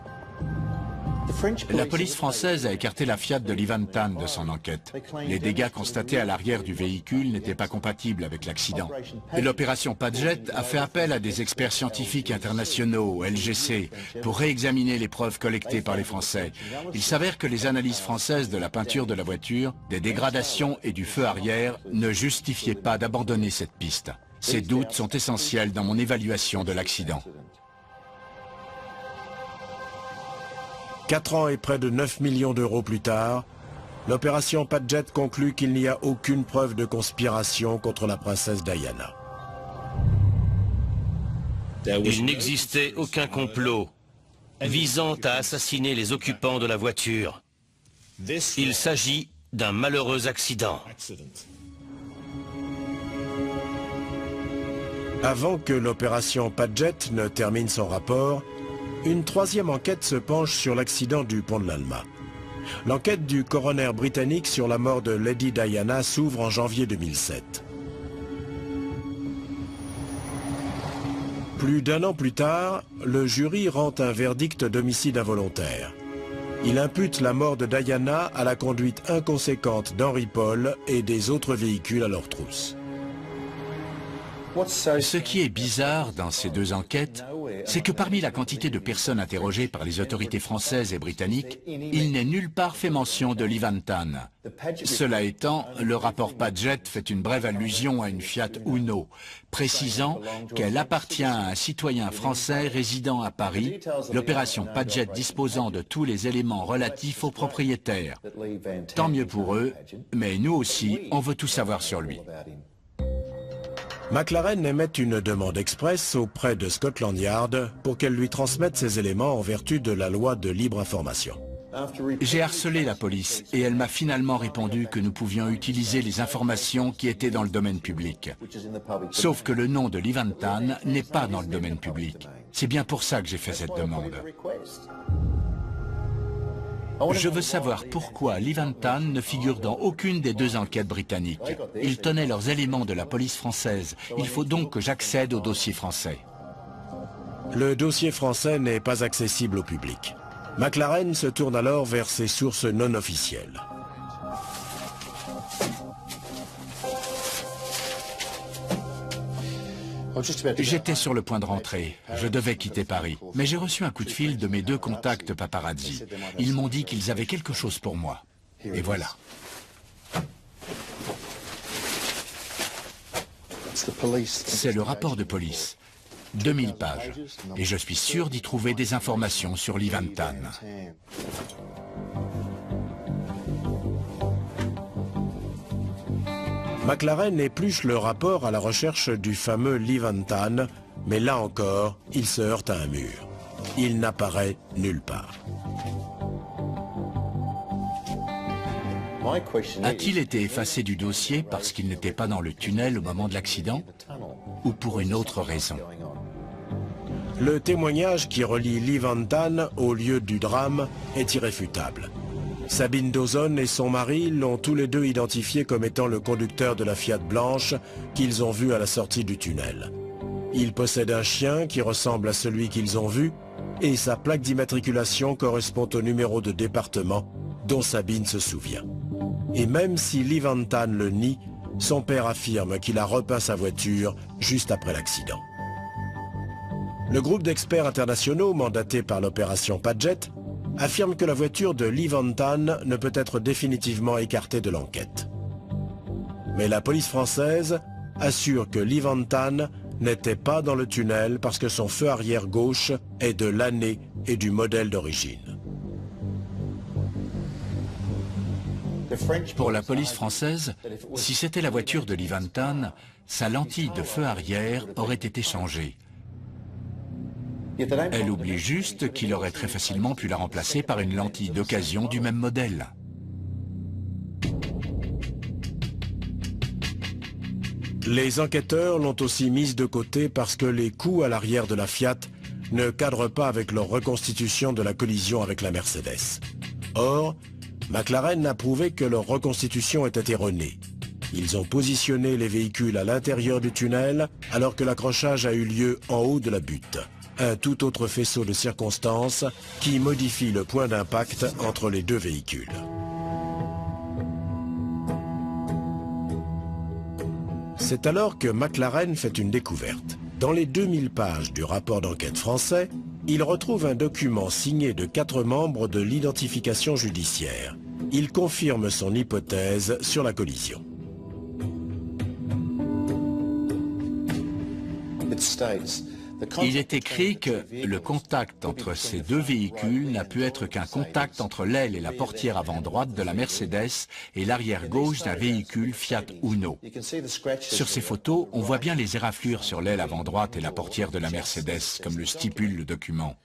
La police française a écarté la Fiat de Livan Tan de son enquête. Les dégâts constatés à l'arrière du véhicule n'étaient pas compatibles avec l'accident. Et l'opération Paget a fait appel à des experts scientifiques internationaux, LGC, pour réexaminer les preuves collectées par les Français. Il s'avère que les analyses françaises de la peinture de la voiture, des dégradations et du feu arrière ne justifiaient pas d'abandonner cette piste. Ces doutes sont essentiels dans mon évaluation de l'accident. 4 ans et près de 9 millions d'euros plus tard, l'opération Paget conclut qu'il n'y a aucune preuve de conspiration contre la princesse Diana. Il n'existait aucun complot visant à assassiner les occupants de la voiture. Il s'agit d'un malheureux accident. Avant que l'opération Paget ne termine son rapport, une troisième enquête se penche sur l'accident du pont de l'Alma. L'enquête du coroner britannique sur la mort de Lady Diana s'ouvre en janvier 2007. Plus d'1 an plus tard, le jury rend un verdict d'homicide involontaire. Il impute la mort de Diana à la conduite inconséquente d'Henry Paul et des autres véhicules à leur trousse. Ce qui est bizarre dans ces deux enquêtes, c'est que parmi la quantité de personnes interrogées par les autorités françaises et britanniques, il n'est nulle part fait mention de Lee Van Tan. Cela étant, le rapport Paget fait une brève allusion à une Fiat Uno, précisant qu'elle appartient à un citoyen français résidant à Paris, l'opération Paget disposant de tous les éléments relatifs au propriétaire. Tant mieux pour eux, mais nous aussi, on veut tout savoir sur lui. McLaren émet une demande express auprès de Scotland Yard pour qu'elle lui transmette ces éléments en vertu de la loi de libre information. J'ai harcelé la police et elle m'a finalement répondu que nous pouvions utiliser les informations qui étaient dans le domaine public. Sauf que le nom de Lee Van Tan n'est pas dans le domaine public. C'est bien pour ça que j'ai fait cette demande. Je veux savoir pourquoi Lee Van Tan ne figure dans aucune des deux enquêtes britanniques. Ils tenaient leurs éléments de la police française. Il faut donc que j'accède au dossier français. Le dossier français n'est pas accessible au public. McLaren se tourne alors vers ses sources non officielles. J'étais sur le point de rentrer. Je devais quitter Paris. Mais j'ai reçu un coup de fil de mes deux contacts paparazzi. Ils m'ont dit qu'ils avaient quelque chose pour moi. Et voilà. C'est le rapport de police. 2000 pages. Et je suis sûr d'y trouver des informations sur Lee Van Tan. McLaren épluche le rapport à la recherche du fameux Lee Van Tan, mais là encore, il se heurte à un mur. Il n'apparaît nulle part. A-t-il été effacé du dossier parce qu'il n'était pas dans le tunnel au moment de l'accident, ou pour une autre raison? Le témoignage qui relie Lee Van Tan au lieu du drame est irréfutable. Sabine Dawson et son mari l'ont tous les deux identifié comme étant le conducteur de la Fiat blanche qu'ils ont vu à la sortie du tunnel. Il possède un chien qui ressemble à celui qu'ils ont vu et sa plaque d'immatriculation correspond au numéro de département dont Sabine se souvient. Et même si Lee Van Tan le nie, son père affirme qu'il a repeint sa voiture juste après l'accident. Le groupe d'experts internationaux mandaté par l'opération Paget affirme que la voiture de Lee Van Tan ne peut être définitivement écartée de l'enquête. Mais la police française assure que Lee Van Tan n'était pas dans le tunnel parce que son feu arrière gauche est de l'année et du modèle d'origine. Pour la police française, si c'était la voiture de Lee Van Tan, sa lentille de feu arrière aurait été changée. Elle oublie juste qu'il aurait très facilement pu la remplacer par une lentille d'occasion du même modèle. Les enquêteurs l'ont aussi mise de côté parce que les coups à l'arrière de la Fiat ne cadrent pas avec leur reconstitution de la collision avec la Mercedes. Or, McLaren a prouvé que leur reconstitution était erronée. Ils ont positionné les véhicules à l'intérieur du tunnel alors que l'accrochage a eu lieu en haut de la butte. Un tout autre faisceau de circonstances qui modifie le point d'impact entre les deux véhicules. C'est alors que McLaren fait une découverte. Dans les 2000 pages du rapport d'enquête français, il retrouve un document signé de 4 membres de l'identification judiciaire. Il confirme son hypothèse sur la collision. Il est écrit que le contact entre ces deux véhicules n'a pu être qu'un contact entre l'aile et la portière avant droite de la Mercedes et l'arrière gauche d'un véhicule Fiat Uno. Sur ces photos, on voit bien les éraflures sur l'aile avant droite et la portière de la Mercedes, comme le stipule le document.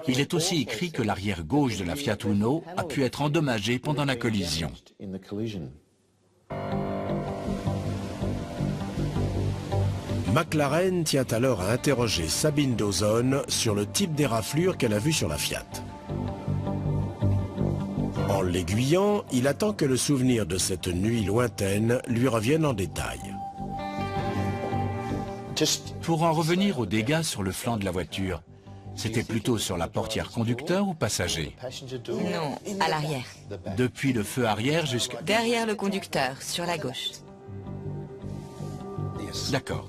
Il est aussi écrit que l'arrière gauche de la Fiat Uno a pu être endommagée pendant la collision. McLaren tient alors à interroger Sabine Dawson sur le type d'éraflure qu'elle a vu sur la Fiat. En l'aiguillant, il attend que le souvenir de cette nuit lointaine lui revienne en détail. Pour en revenir aux dégâts sur le flanc de la voiture, C'était plutôt sur la portière conducteur ou passager? Non, à l'arrière. Depuis le feu arrière jusqu'à... Derrière le conducteur, sur la gauche. D'accord.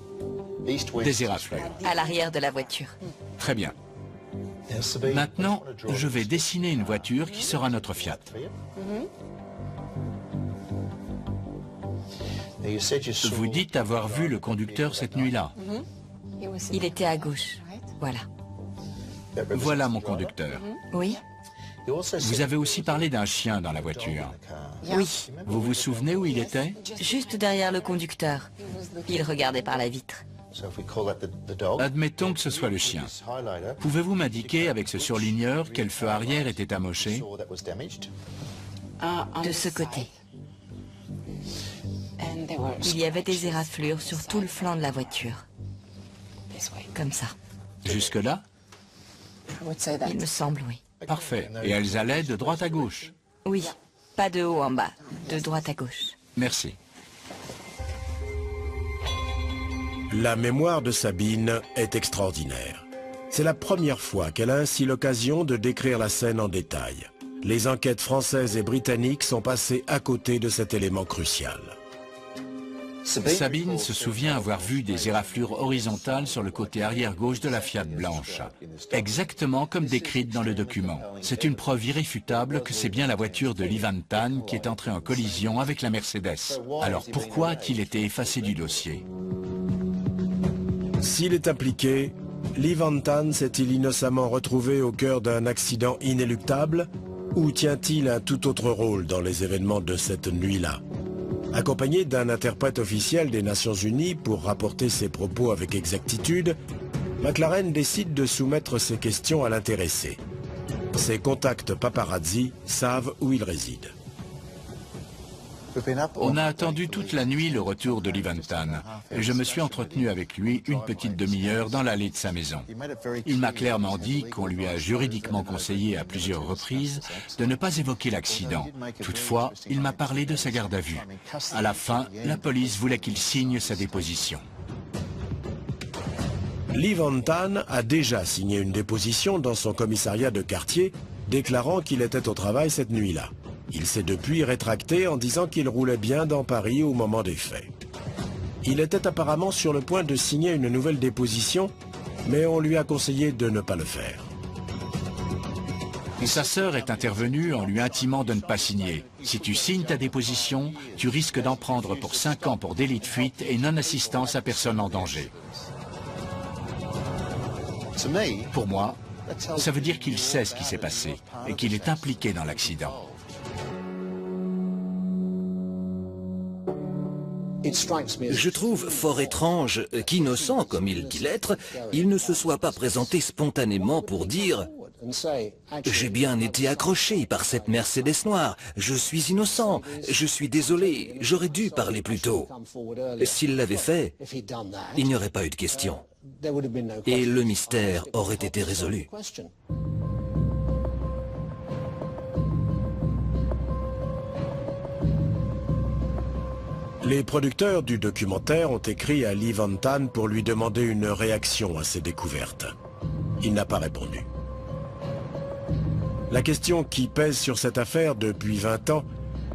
Des éraflures. À l'arrière de la voiture. Très bien. Maintenant, je vais dessiner une voiture qui sera notre Fiat. Vous dites avoir vu le conducteur cette nuit-là. Il était à gauche. Voilà. Voilà mon conducteur. Oui. Vous avez aussi parlé d'un chien dans la voiture. Oui. Vous vous souvenez où il était? Juste derrière le conducteur. Il regardait par la vitre. Admettons que ce soit le chien. Pouvez-vous m'indiquer avec ce surligneur quel feu arrière était amoché? De ce côté. Il y avait des éraflures sur tout le flanc de la voiture. Comme ça. Jusque-là? Il me semble, oui. Parfait. Et elles allaient de droite à gauche? Oui. Pas de haut en bas. De droite à gauche. Merci. La mémoire de Sabine est extraordinaire. C'est la première fois qu'elle a ainsi l'occasion de décrire la scène en détail. Les enquêtes françaises et britanniques sont passées à côté de cet élément crucial. Sabine se souvient avoir vu des éraflures horizontales sur le côté arrière gauche de la Fiat blanche, exactement comme décrite dans le document. C'est une preuve irréfutable que c'est bien la voiture de Lee Van Tan qui est entrée en collision avec la Mercedes. Alors pourquoi a-t-il été effacé du dossier? S'il est impliqué, Lee Van Tan s'est-il innocemment retrouvé au cœur d'un accident inéluctable ou tient-il un tout autre rôle dans les événements de cette nuit-là? Accompagné d'un interprète officiel des Nations Unies pour rapporter ses propos avec exactitude, McLaren décide de soumettre ses questions à l'intéressé. Ses contacts paparazzi savent où il réside. On a attendu toute la nuit le retour de Lee Van Tan et je me suis entretenu avec lui une petite demi-heure dans l'allée de sa maison. Il m'a clairement dit qu'on lui a juridiquement conseillé à plusieurs reprises de ne pas évoquer l'accident. Toutefois, il m'a parlé de sa garde à vue. À la fin, la police voulait qu'il signe sa déposition. Lee Van Tan a déjà signé une déposition dans son commissariat de quartier, déclarant qu'il était au travail cette nuit-là. Il s'est depuis rétracté en disant qu'il roulait bien dans Paris au moment des faits. Il était apparemment sur le point de signer une nouvelle déposition, mais on lui a conseillé de ne pas le faire. Sa sœur est intervenue en lui intimant de ne pas signer. Si tu signes ta déposition, tu risques d'en prendre pour 5 ans pour délit de fuite et non-assistance à personne en danger. Pour moi, ça veut dire qu'il sait ce qui s'est passé et qu'il est impliqué dans l'accident. Je trouve fort étrange qu'innocent, comme il dit l'être, il ne se soit pas présenté spontanément pour dire « J'ai bien été accroché par cette Mercedes noire, je suis innocent, je suis désolé, j'aurais dû parler plus tôt. » S'il l'avait fait, il n'y aurait pas eu de question. Et le mystère aurait été résolu. Les producteurs du documentaire ont écrit à Lee Van Tan pour lui demander une réaction à ces découvertes. Il n'a pas répondu. La question qui pèse sur cette affaire depuis 20 ans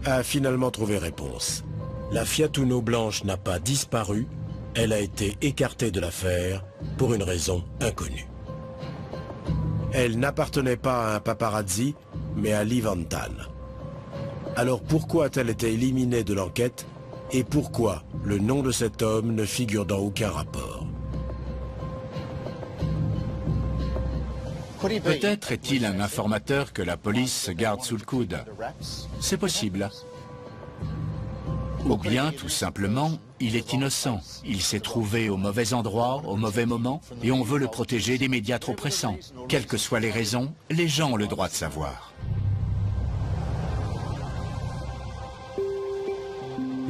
a finalement trouvé réponse. La Fiat Uno blanche n'a pas disparu, elle a été écartée de l'affaire pour une raison inconnue. Elle n'appartenait pas à un paparazzi, mais à Lee Van Tan. Alors pourquoi a-t-elle été éliminée de l'enquête ? Et pourquoi le nom de cet homme ne figure dans aucun rapport? Peut-être est-il un informateur que la police garde sous le coude. C'est possible. Ou bien, tout simplement, il est innocent. Il s'est trouvé au mauvais endroit, au mauvais moment, et on veut le protéger des médias trop pressants. Quelles que soient les raisons, les gens ont le droit de savoir.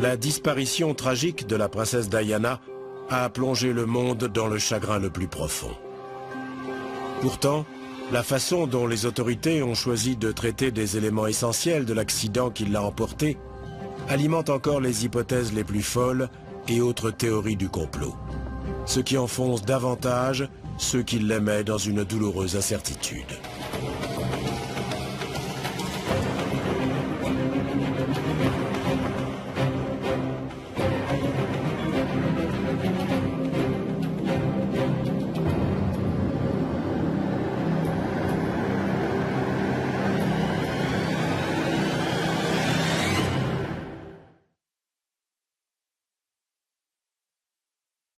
La disparition tragique de la princesse Diana a plongé le monde dans le chagrin le plus profond. Pourtant, la façon dont les autorités ont choisi de traiter des éléments essentiels de l'accident qui l'a emporté alimente encore les hypothèses les plus folles et autres théories du complot. Ce qui enfonce davantage ceux qui l'aimaient dans une douloureuse incertitude.